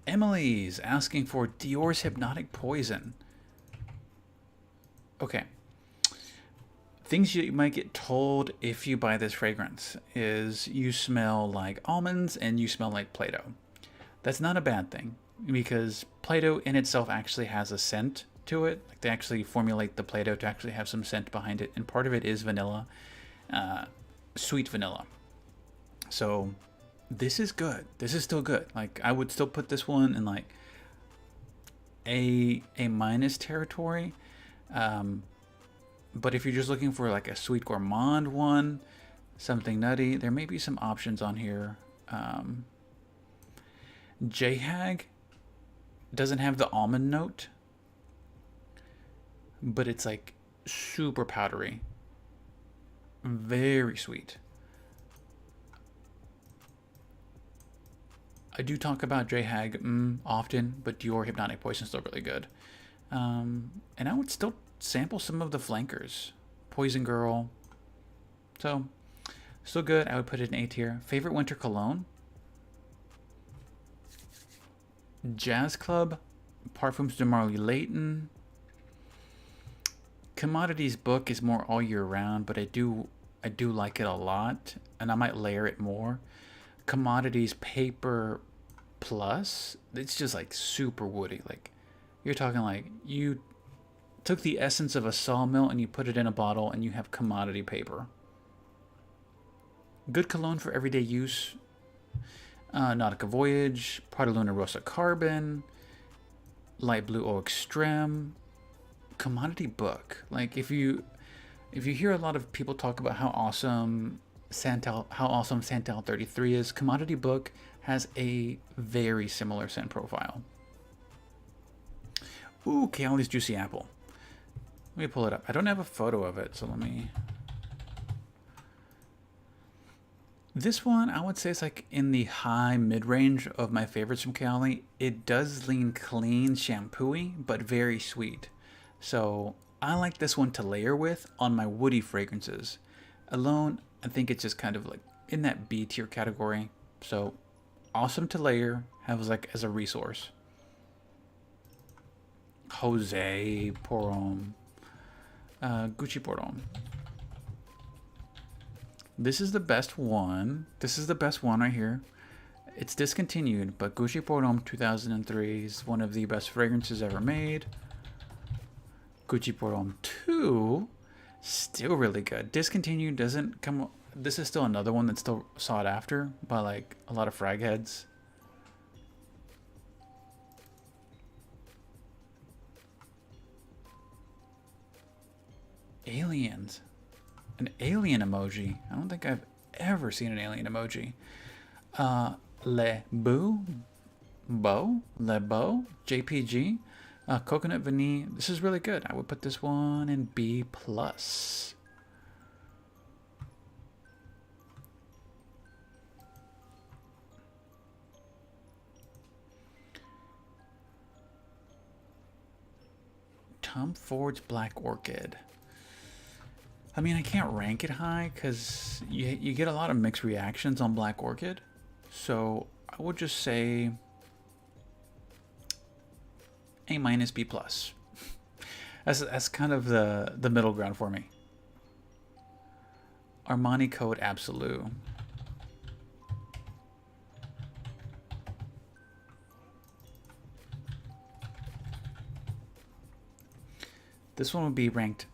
Emily's asking for Dior's Hypnotic Poison. Okay. Things you might get told if you buy this fragrance is you smell like almonds and you smell like Play-Doh. That's not a bad thing because Play-Doh in itself actually has a scent to it. Like they actually formulate the Play-Doh to actually have some scent behind it, and part of it is vanilla, sweet vanilla. So this is good. This is still good. Like I would still put this one in like A minus territory. But if you're just looking for like a sweet gourmand one, something nutty, there may be some options on here. JHAG doesn't have the almond note, but it's like super powdery, very sweet. I do talk about JHAG often, but Dior Hypnotic Poison is still really good. And I would still sample some of the flankers. Poison Girl. So, Still good. I would put it in A tier. Favorite winter cologne? Jazz Club, Parfums de Marley Layton. Commodities Book is more all year round, but I do like it a lot, and I might layer it more. Commodities Paper Plus, it's just like super woody. Like you're talking like you took the essence of a sawmill and you put it in a bottle and you have commodity paper. Good cologne for everyday use. Nautica Voyage, Prada Luna Rosa Carbon, Light Blue Eau Extreme, Commodity Book. Like if you hear a lot of people talk about how awesome Santal 33 is, Commodity Book has a very similar scent profile. Ooh, Kayali's Juicy Apple. Let me pull it up. I don't have a photo of it, so let me... This one, I would say, is like in the high mid-range of my favorites from Kayali. It does lean clean, shampoo-y, but very sweet. So I like this one to layer with on my woody fragrances. Alone, I think it's just kind of like in that B tier category. So awesome to layer, have like as a resource. Jose Porom, Gucci Porom. This is the best one. This is the best one right here. It's discontinued, but Gucci Porom 2003 is one of the best fragrances ever made. Gucci Porom 2, still really good. Discontinued doesn't come... This is still another one that's still sought after by like a lot of frag heads. Aliens. An alien emoji. I don't think I've ever seen an alien emoji. Le Beau, JPG, Coconut Vanille. This is really good. I would put this one in B+. Tom Ford's Black Orchid. I mean, I can't rank it high because you get a lot of mixed reactions on Black Orchid. So I would just say A-, B+. That's kind of the middle ground for me. Armani Code Absolute. This one would be ranked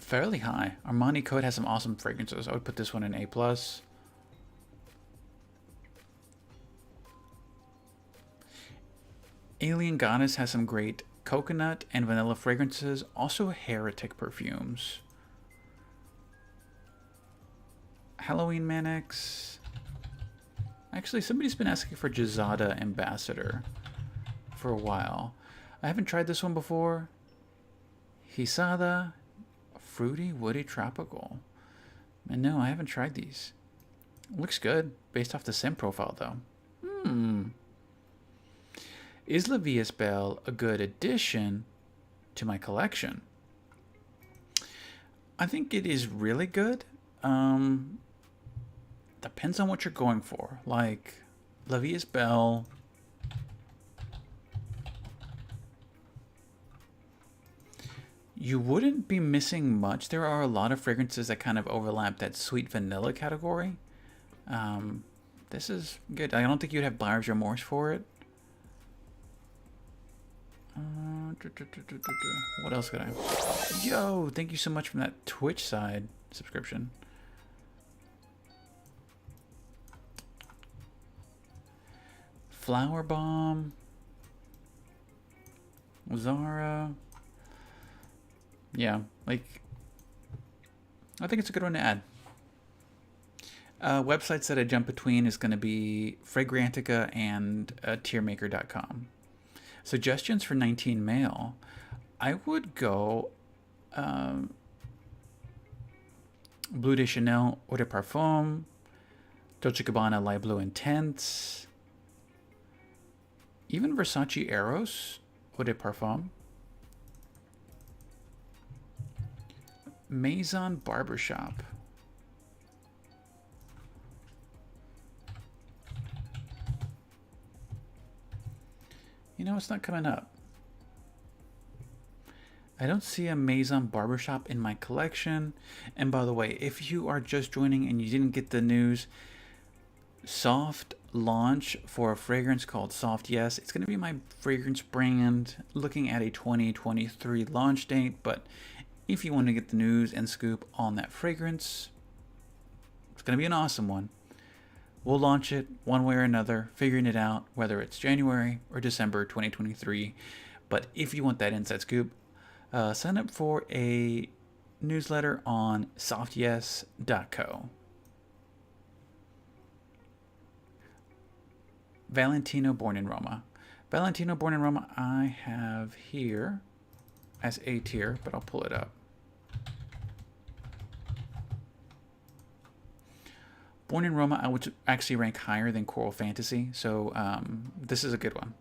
fairly high. Armani Code has some awesome fragrances. I would put this one in A+. Alien Goddess has some great coconut and vanilla fragrances. Also Heretic perfumes. Halloween Manix. Actually, somebody's been asking for Jizada Ambassador for a while. I haven't tried this one before. Hisada. Fruity, woody, tropical. And no, I haven't tried these. Looks good, based off the scent profile, though. Is La Vie Est Belle a good addition to my collection? I think it is really good. Depends on what you're going for. Like, La Vie Est Belle... You wouldn't be missing much. There are a lot of fragrances that kind of overlap that sweet vanilla category. This is good. I don't think you'd have buyer's remorse for it. What else could I... Yo, thank you so much for that Twitch side subscription. Flower Bomb. Zara. Yeah, like, I think it's a good one to add. Websites that I jump between is going to be Fragrantica and tiermaker.com. Suggestions for 19 male. I would go Bleu de Chanel Eau de Parfum, Dolce & Gabbana Light Blue Intense, even Versace Eros Eau de Parfum. Maison Barbershop. You know, it's not coming up. I don't see a Maison Barbershop in my collection. And by the way, if you are just joining and you didn't get the news, soft launch for a fragrance called Soft Yes. It's going to be my fragrance brand, looking at a 2023 launch date. But if you want to get the news and scoop on that fragrance, it's going to be an awesome one. We'll launch it one way or another, figuring it out, whether it's January or December 2023. But if you want that inside scoop, sign up for a newsletter on softyes.co. Valentino Born in Roma. Valentino Born in Roma I have here as A tier, but I'll pull it up. Born in Roma I would actually rank higher than Coral Fantasy, so this is a good one.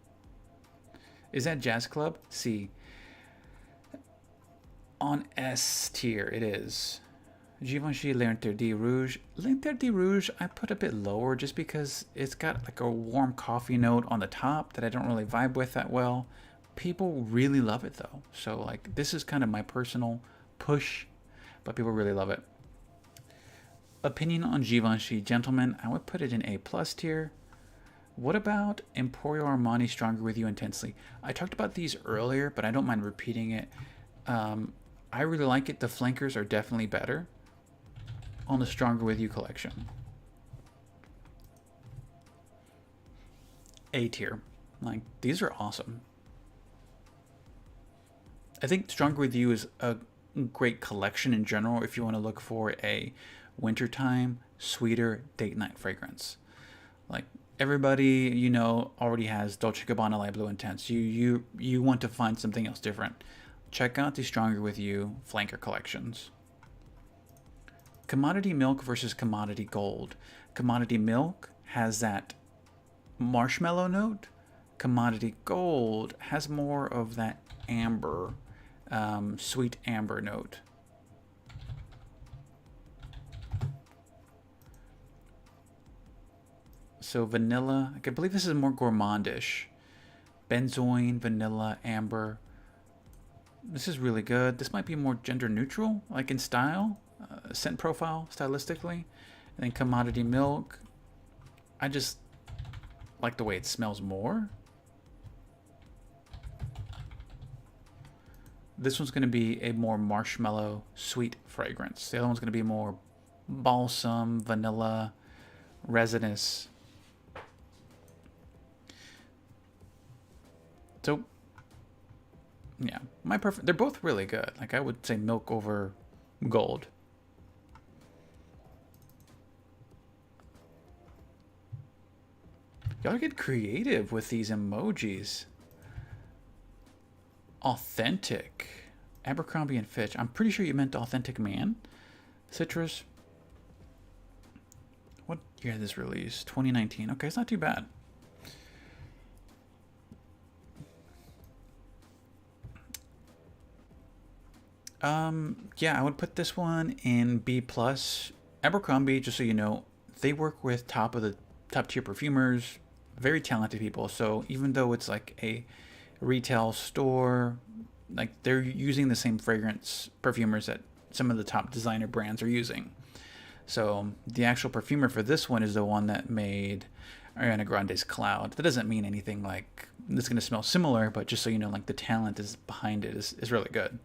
Is that Jazz Club? C. On S tier it is. Givenchy L'Interdit Rouge. L'Interdit Rouge I put a bit lower just because it's got like a warm coffee note on the top that I don't really vibe with that well. People really love it though. So like this is kind of my personal push, but people really love it. Opinion on Givenchy Gentleman, I would put it in A+ tier. What about Emporio Armani Stronger With You Intensely? I talked about these earlier, but I don't mind repeating it. I really like it. The flankers are definitely better on the Stronger With You collection. A tier. Like, these are awesome. I think Stronger With You is a great collection in general if you want to look for a wintertime, sweeter date night fragrance. Like, everybody you know already has Dolce & Gabbana Light Blue Intense. You want to find something else different. Check out the Stronger With You flanker collections. Commodity Milk versus Commodity Gold. Commodity Milk has that marshmallow note. Commodity Gold has more of that amber, sweet amber note. So vanilla, I believe this is more gourmandish. Benzoin, vanilla, amber. This is really good. This might be more gender neutral, like in style, scent profile, stylistically. And then Commodity Milk. I just like the way it smells more. This one's going to be a more marshmallow, sweet fragrance. The other one's going to be more balsam, vanilla, resinous. So, yeah, they're both really good. Like, I would say Milk over Gold. Y'all get creative with these emojis. Authentic. Abercrombie and Fitch. I'm pretty sure you meant Authentic Man. Citrus. What year did this release? 2019. Okay, it's not too bad. Yeah, I would put this one in B+. Abercrombie, just so you know, they work with top tier perfumers, very talented people. So even though it's like a retail store, like they're using the same fragrance perfumers that some of the top designer brands are using. So the actual perfumer for this one is the one that made Ariana Grande's Cloud. That doesn't mean anything like it's going to smell similar, but just so you know, like the talent is behind it is really good.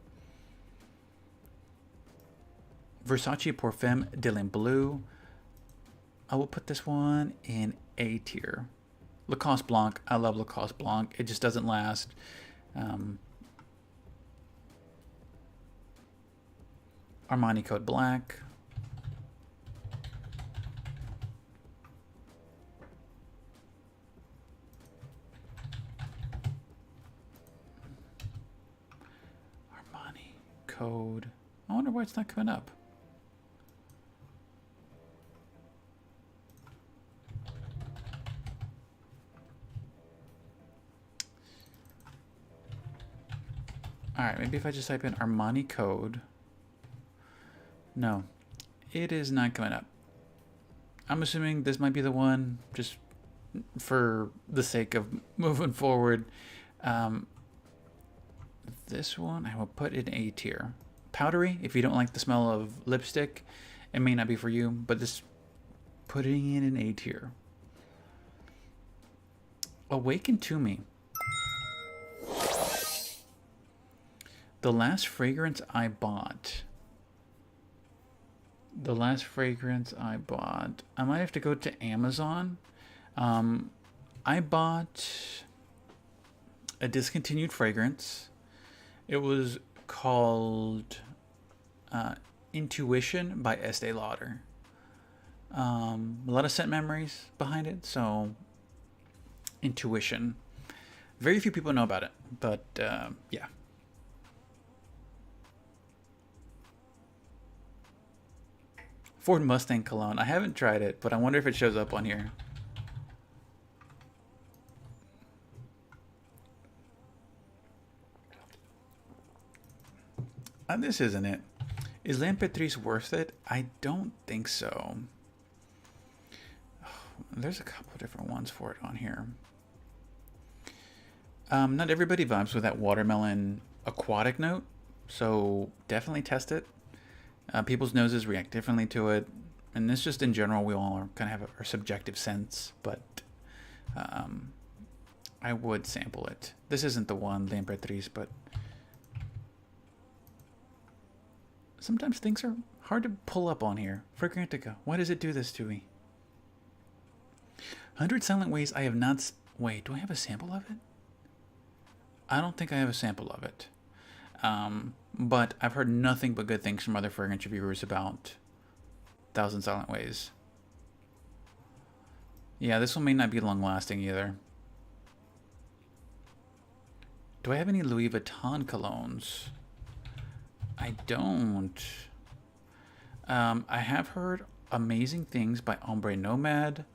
Versace Parfum Dylan Blue. I will put this one in A tier. Lacoste Blanc. I love Lacoste Blanc. It just doesn't last. Armani Code Black. Armani Code. I wonder why it's not coming up. Alright, maybe if I just type in Armani Code. No, it is not coming up. I'm assuming this might be the one just for the sake of moving forward. Um, this one I will put in A tier. Powdery, if you don't like the smell of lipstick, it may not be for you, but this putting it in A tier. Awaken to Me. The last fragrance I bought. The last fragrance I bought. I might have to go to Amazon. I bought a discontinued fragrance. It was called Intuition by Estee Lauder. A lot of scent memories behind it, so Intuition. Very few people know about it, but yeah. Ford Mustang cologne. I haven't tried it, but I wonder if it shows up on here. This isn't it. Is L'Impératrice worth it? I don't think so. There's a couple different ones for it on here. Not everybody vibes with that watermelon aquatic note, so definitely test it. People's noses react differently to it, and this just in general, we all kind of have our subjective sense, but I would sample it. This isn't the one, L'Impératrice, but sometimes things are hard to pull up on here. Fragrantica, why does it do this to me? 100 Silent Ways I have not... Wait, do I have a sample of it? I don't think I have a sample of it. But I've heard nothing but good things from other fragrance reviewers about 1,000 Silent Ways. Yeah, this one may not be long lasting either. Do I have any Louis Vuitton colognes? I don't. I have heard amazing things by Ombre Nomad.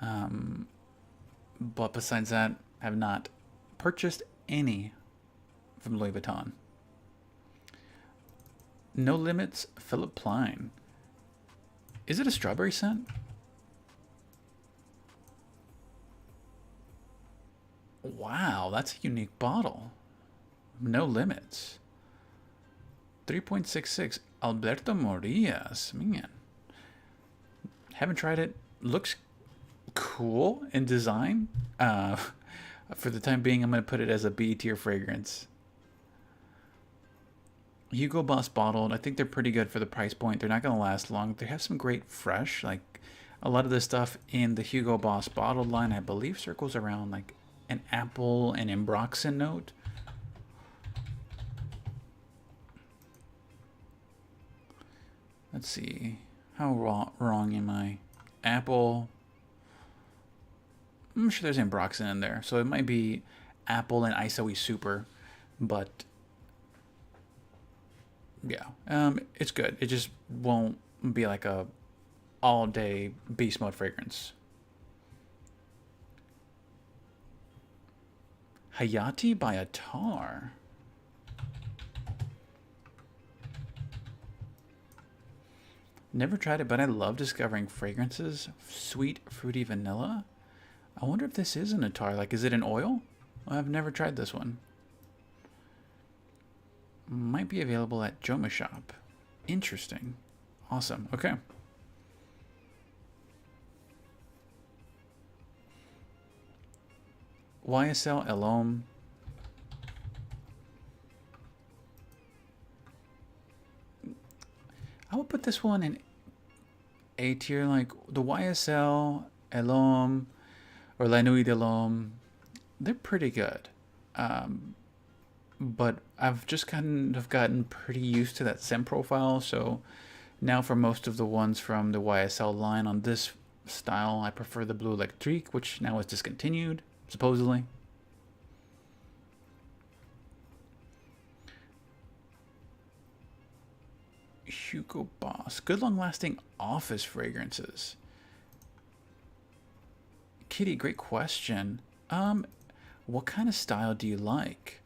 But besides that, I have not purchased any from Louis Vuitton. No Limits, Philip Plein. Is it a strawberry scent? Wow, that's a unique bottle. No Limits. 3.66. Alberto Morillas. Man. Haven't tried it. Looks cool in design. For the time being, I'm going to put it as a B tier fragrance. Hugo Boss bottled. I think they're pretty good for the price point. They're not going to last long. They have some great fresh. Like a lot of the stuff in the Hugo Boss bottled line, I believe, circles around like an apple and ambroxan note. Let's see. How wrong am I? Apple. I'm sure there's ambroxan in there, so it might be apple and ISOE super, but yeah, it's good. It just won't be like a all-day beast mode fragrance. Hayati by Attar. Never tried it, but I love discovering fragrances. Sweet, fruity vanilla. I wonder if this is an Attar. Like, is it an oil? I've never tried this one. Might be available at Joma Shop. Interesting. Awesome. Okay. YSL L'Homme. I would put this one in A tier. Like the YSL L'Homme or La Nuit de l'Homme, they're pretty good. But I've just kind of gotten pretty used to that scent profile, so now for most of the ones from the YSL line on this style, I prefer the Blue Electrique, which now is discontinued, supposedly. Hugo Boss. Good long-lasting office fragrances. Kitty, great question. What kind of style do you like?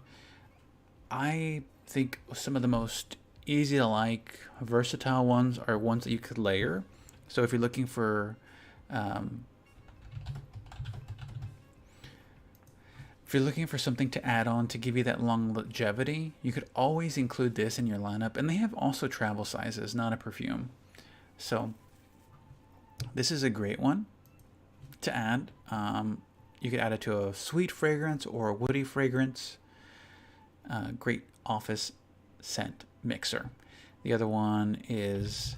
I think some of the most easy to like, versatile ones are ones that you could layer. So if you're looking for If you're looking for something to add on to give you that long longevity, you could always include this in your lineup. And they have also travel sizes, not a perfume. So this is a great one to add. You could add it to a sweet fragrance or a woody fragrance. Great office scent mixer. The other one is,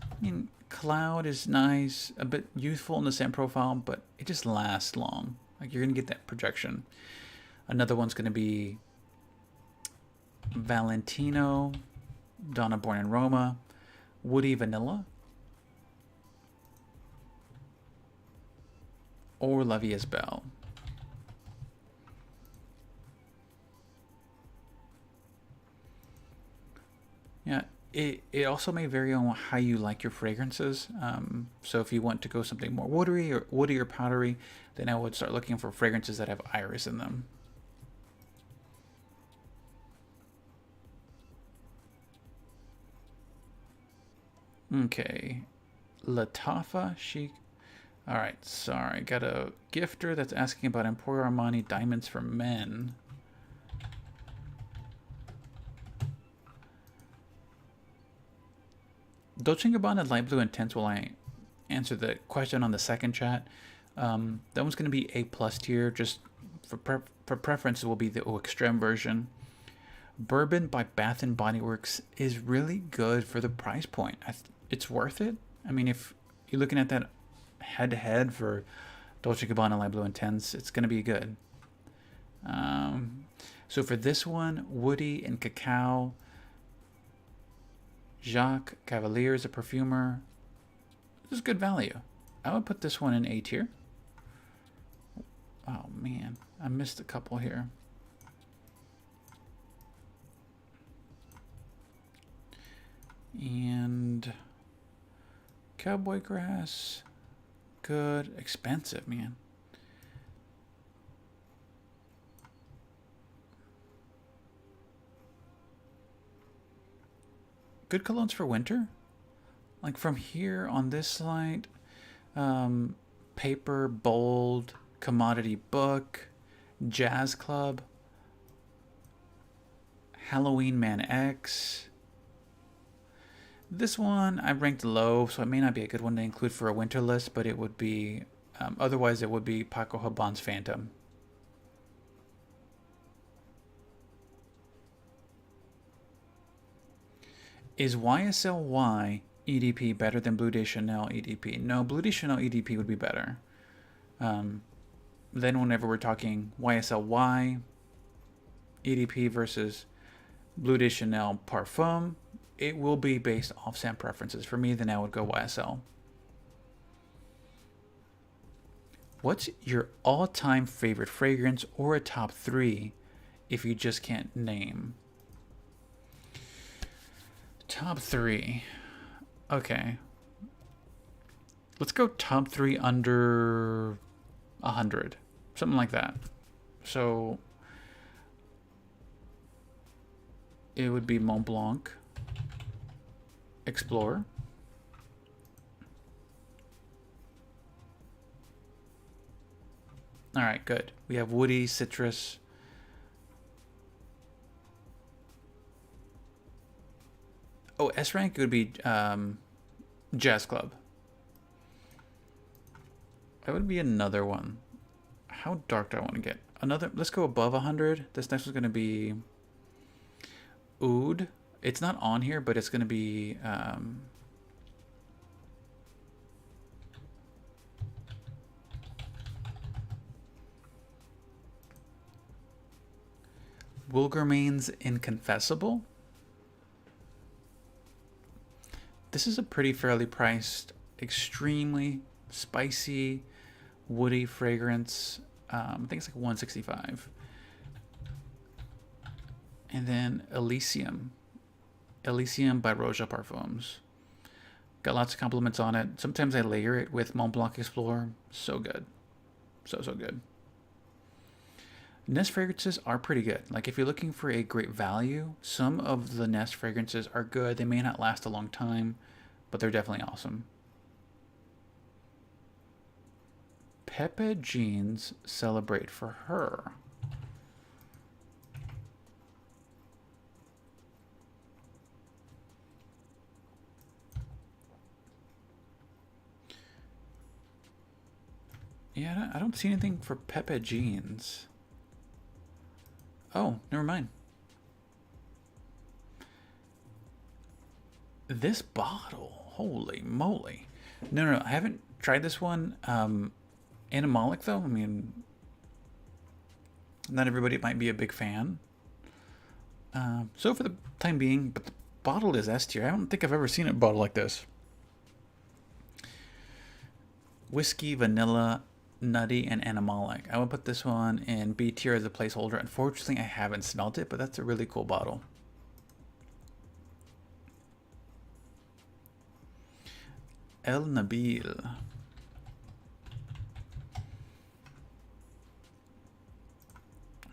Cloud is nice, a bit youthful in the scent profile, but it just lasts long. Like, you're gonna get that projection. Another one's gonna be Valentino, Donna Born in Roma, Woody Vanilla, or La Vie is Belle. Yeah, it also may vary on how you like your fragrances. So if you want to go something more woody or powdery, then I would start looking for fragrances that have iris in them. Okay, Latafa Chic. All right, sorry, got a gifter that's asking about Emporio Armani diamonds for men. Dolce & Gabbana Light Blue Intense, while I answer the question on the second chat, that one's going to be A+ tier. Just for preference, it will be the Eau Extreme version. Bourbon by Bath and Body Works is really good for the price point. It's worth it. I mean, if you're looking at that head-to-head for Dolce & Gabbana Light Blue Intense, it's going to be good. So for this one, Woody and Cacao, Jacques Cavalier is a perfumer. This is good value. I would put this one in A tier. Oh man, I missed a couple here. And Cowboy Grass, good. Expensive, man. Good colognes for winter. Like from here on this slide, Paper, Bold, Commodity Book, Jazz Club, Halloween Man X. This one I ranked low, so it may not be a good one to include for a winter list, but it would be, otherwise it would be Paco Rabanne's Phantom. Is YSL EDP better than Bleu de Chanel EDP? No, Bleu de Chanel EDP would be better. Then whenever we're talking YSL EDP versus Bleu de Chanel Parfum, it will be based off scent preferences. For me, then I would go YSL. What's your all-time favorite fragrance or a top 3 if you just can't name? Top 3. Okay. Let's go top 3 under 100. Something like that. So it would be Mont Blanc, Explorer, all right, good. We have Woody, Citrus. Oh, S rank would be Jazz Club. That would be another one. How dark do I want to get? Another. Let's go above 100. This next one's going to be Oud. It's not on here, but it's going to be Wilgermain's Inconfessible. This is a pretty fairly priced, extremely spicy, woody fragrance. I think it's like 165. And then Elysium by Roja Parfums. Got lots of compliments on it. Sometimes I layer it with Mont Blanc Explorer. So good. So good. Nest fragrances are pretty good. Like if you're looking for a great value, some of the Nest fragrances are good. They may not last a long time, but they're definitely awesome. Pepe Jeans Celebrate for Her. Yeah, I don't see anything for Pepe Jeans. Oh, never mind. This bottle, holy moly. No, I haven't tried this one. Animalic, though, I mean, not everybody might be a big fan. So for the time being, but the bottle is S tier. I don't think I've ever seen a bottle like this. Whiskey, vanilla, nutty, and animalic. I would put this one in B tier as a placeholder. Unfortunately, I haven't smelt it, but that's a really cool bottle. El Nabil.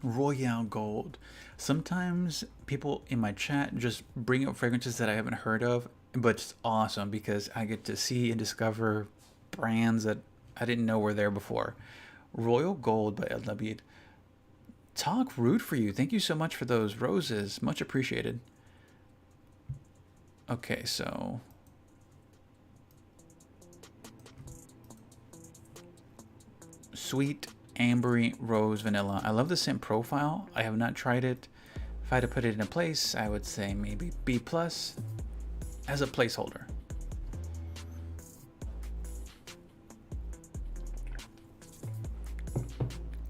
Royale Gold. Sometimes people in my chat just bring up fragrances that I haven't heard of, but it's awesome because I get to see and discover brands that I didn't know were there before. Royal Gold by El Nabil. Talk rude for you. Thank you so much for those roses. Much appreciated. Okay, so sweet, ambery, rose, vanilla. I love the scent profile. I have not tried it. If I had to put it in a place, I would say maybe B plus as a placeholder.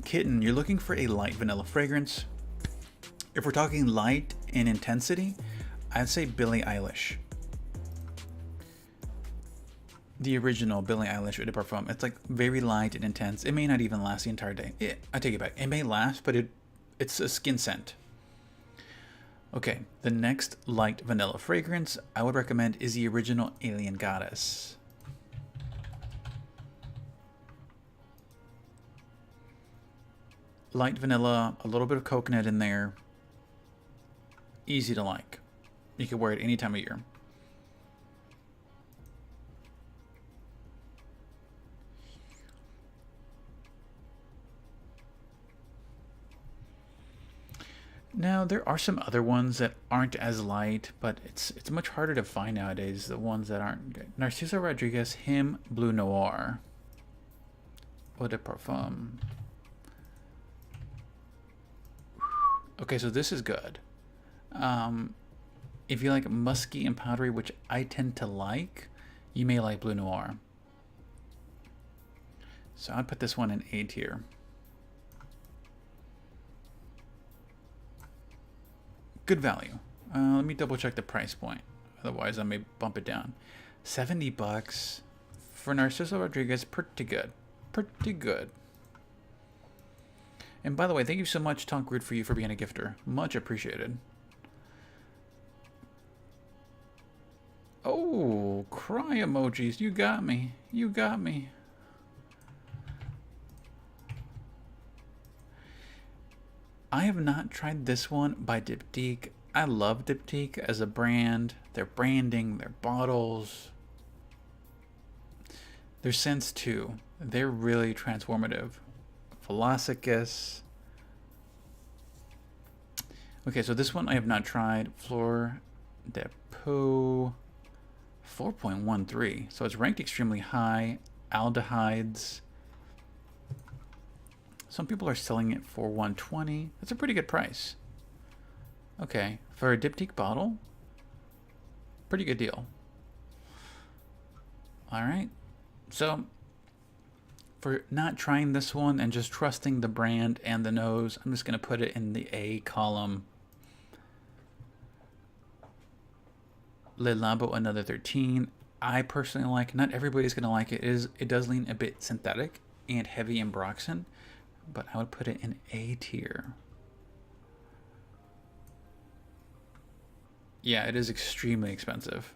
Kitten, you're looking for a light vanilla fragrance. If we're talking light in intensity, I'd say Billie Eilish. The original Billie Eilish Eau de Parfum. It's like very light and intense. It may not even last the entire day. I take it back. It may last, but it's a skin scent. Okay, the next light vanilla fragrance I would recommend is the original Alien Goddess. Light vanilla, a little bit of coconut in there. Easy to like. You can wear it any time of year. Now, there are some other ones that aren't as light, but it's much harder to find nowadays, the ones that aren't good. Narciso Rodriguez, Him Bleu Noir. Eau de Parfum. Okay, so this is good. If you like musky and powdery, which I tend to like, you may like Bleu Noir. So I'd put this one in A tier. Good value. Let me double check the price point. Otherwise, I may bump it down. $70 for Narciso Rodriguez. Pretty good. Pretty good. And by the way, thank you so much, Tonk Root, for you for being a gifter. Much appreciated. Oh, cry emojis. You got me. You got me. I have not tried this one by Diptyque. I love Diptyque as a brand. Their branding, their bottles, their scents too. They're really transformative. Velocicus. Okay, so this one I have not tried. Fleur de Peau. 4.13. So it's ranked extremely high. Aldehydes. Some people are selling it for $120. That's a pretty good price. Okay, for a Diptyque bottle, pretty good deal. All right, so for not trying this one and just trusting the brand and the nose, I'm just gonna put it in the A column. Le Labo, another 13. I personally like. Not everybody's gonna like it. It does lean a bit synthetic and heavy in Ambroxan, but I would put it in A tier. Yeah, it is extremely expensive.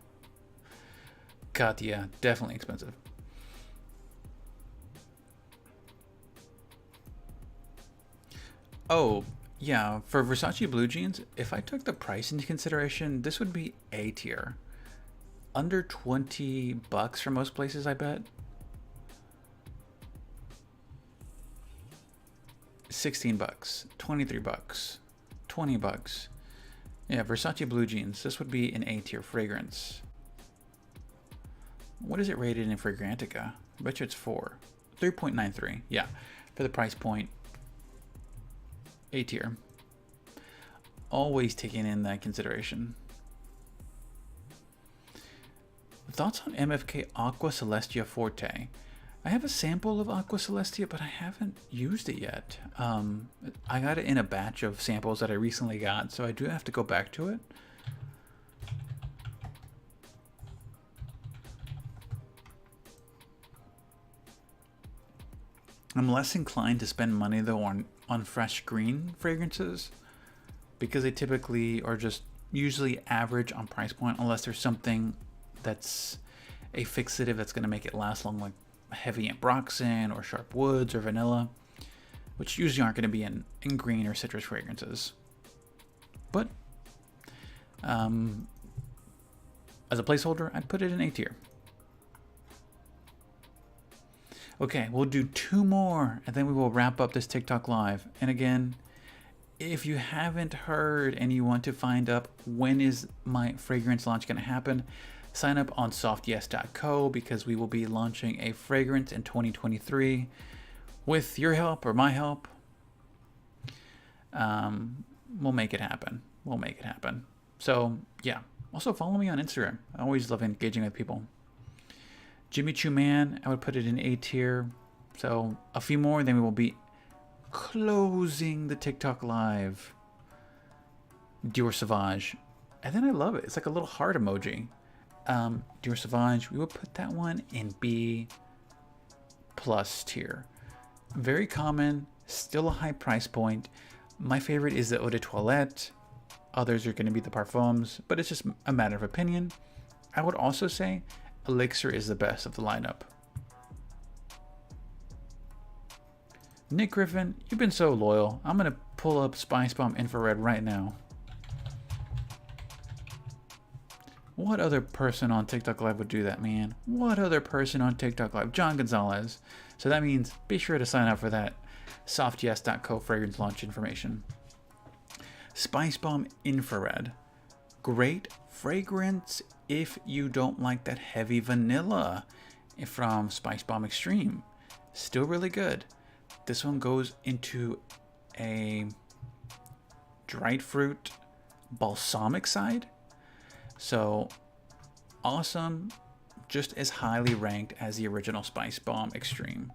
God, yeah, definitely expensive. Oh, yeah, for Versace blue jeans, if I took the price into consideration, this would be A tier. Under $20 for most places, I bet. 16 bucks, 23 bucks, 20 bucks. Yeah, Versace blue jeans. This would be an A tier fragrance. What is it rated in Fragrantica? I bet you it's 4. 3.93. Yeah, for the price point. A tier. Always taking in that consideration. Thoughts on MFK Aqua Celestia Forte? I have a sample of Aqua Celestia, but I haven't used it yet. I got it in a batch of samples that I recently got, so I do have to go back to it. I'm less inclined to spend money though on fresh green fragrances because they typically are just usually average on price point unless there's something that's a fixative that's going to make it last long, like heavy ambroxan or sharp woods or vanilla, which usually aren't going to be in green or citrus fragrances. But as a placeholder, I'd put it in A tier. Okay, we'll do 2 more and then we will wrap up this TikTok live. And again, if you haven't heard and you want to find out when is my fragrance launch going to happen, sign up on softyes.co because we will be launching a fragrance in 2023 with your help or my help. We'll make it happen. We'll make it happen. So yeah, also follow me on Instagram. I always love engaging with people. Jimmy Choo Man, I would put it in A tier. So a few more, then we will be closing the TikTok live. Dior Sauvage, and then I love it. It's like a little heart emoji. Dior Sauvage, we will put that one in B+ tier. Very common, still a high price point. My favorite is the Eau de Toilette. Others are going to be the Parfums, but it's just a matter of opinion. I would also say Elixir is the best of the lineup. Nick Griffin, you've been so loyal. I'm going to pull up Spice Bomb Infrared right now. What other person on TikTok Live would do that, man? What other person on TikTok Live? John Gonzalez. So that means be sure to sign up for that softyes.co fragrance launch information. Spice Bomb Infrared. Great fragrance if you don't like that heavy vanilla from Spice Bomb Extreme. Still really good. This one goes into a dried fruit balsamic side. So awesome, just as highly ranked as the original Spice Bomb Extreme.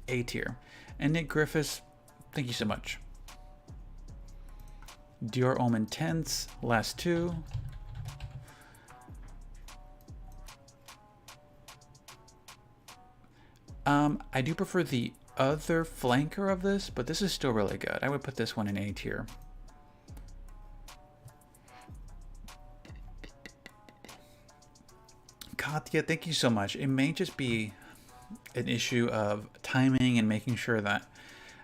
A tier. And Nick Griffiths, thank you so much. Dior Homme Intense, last 2. I do prefer the other flanker of this, but this is still really good. I would put this one in A tier. Katya, thank you so much. It may just be an issue of timing and making sure that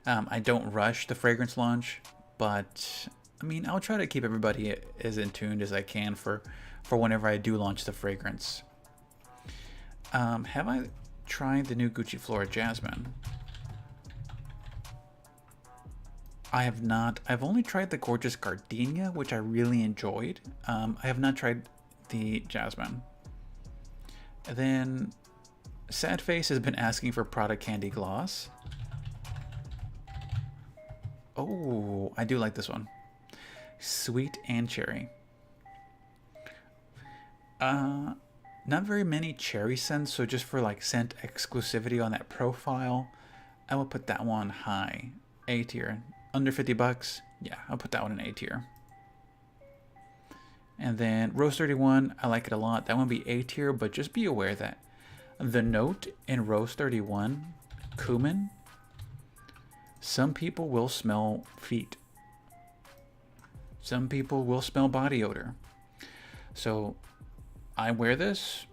I don't rush the fragrance launch, but I mean, I'll try to keep everybody as in tuned as I can for whenever I do launch the fragrance. Have I tried the new Gucci Flora Jasmine? I have not. I've only tried the gorgeous Gardenia, which I really enjoyed. I have not tried the Jasmine. And then Sad Face has been asking for Prada Candy Gloss. Oh, I do like this one. Sweet and cherry. Not very many cherry scents, so just for like scent exclusivity on that profile, I will put that one high. A tier. Under 50 bucks, yeah, I'll put that one in A tier. And then Rose 31, I like it a lot. That one will be A tier, but just be aware that the note in Rose 31, cumin, some people will smell feet. Some people will smell body odor. So I wear this.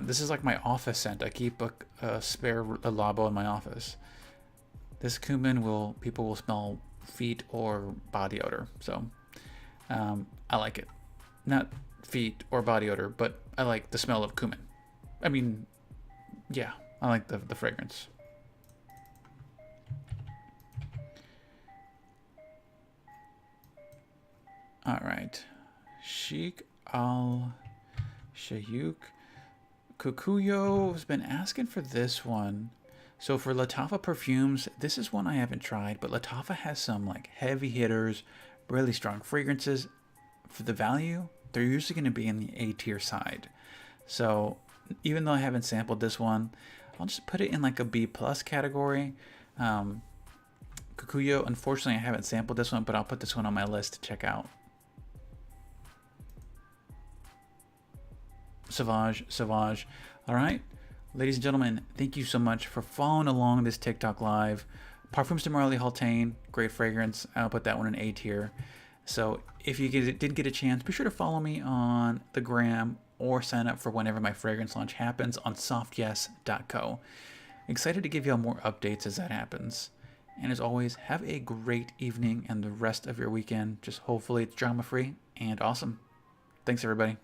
This is like my office scent. I keep a spare Labo in my office. This cumin people will smell feet or body odor. So I like it. Not feet or body odor, but I like the smell of cumin. I mean, yeah, I like the fragrance. All right. Sheikh Al Shayuk. Kukuyo has been asking for this one. So for Lattafa perfumes, this is one I haven't tried, but Lattafa has some like heavy hitters, really strong fragrances. For the value, they're usually going to be in the A tier side. So even though I haven't sampled this one, I'll just put it in like a B plus category. Kukuyo, unfortunately, I haven't sampled this one, but I'll put this one on my list to check out. Sauvage. All right, ladies and gentlemen, thank you so much for following along this TikTok live. Parfums de Marly Haltain, great fragrance. I'll put that one in A tier. So if you did get a chance, be sure to follow me on the gram or sign up for whenever my fragrance launch happens on softyes.co. Excited to give you all more updates as that happens. And as always, have a great evening and the rest of your weekend. Just hopefully it's drama free and awesome. Thanks, everybody.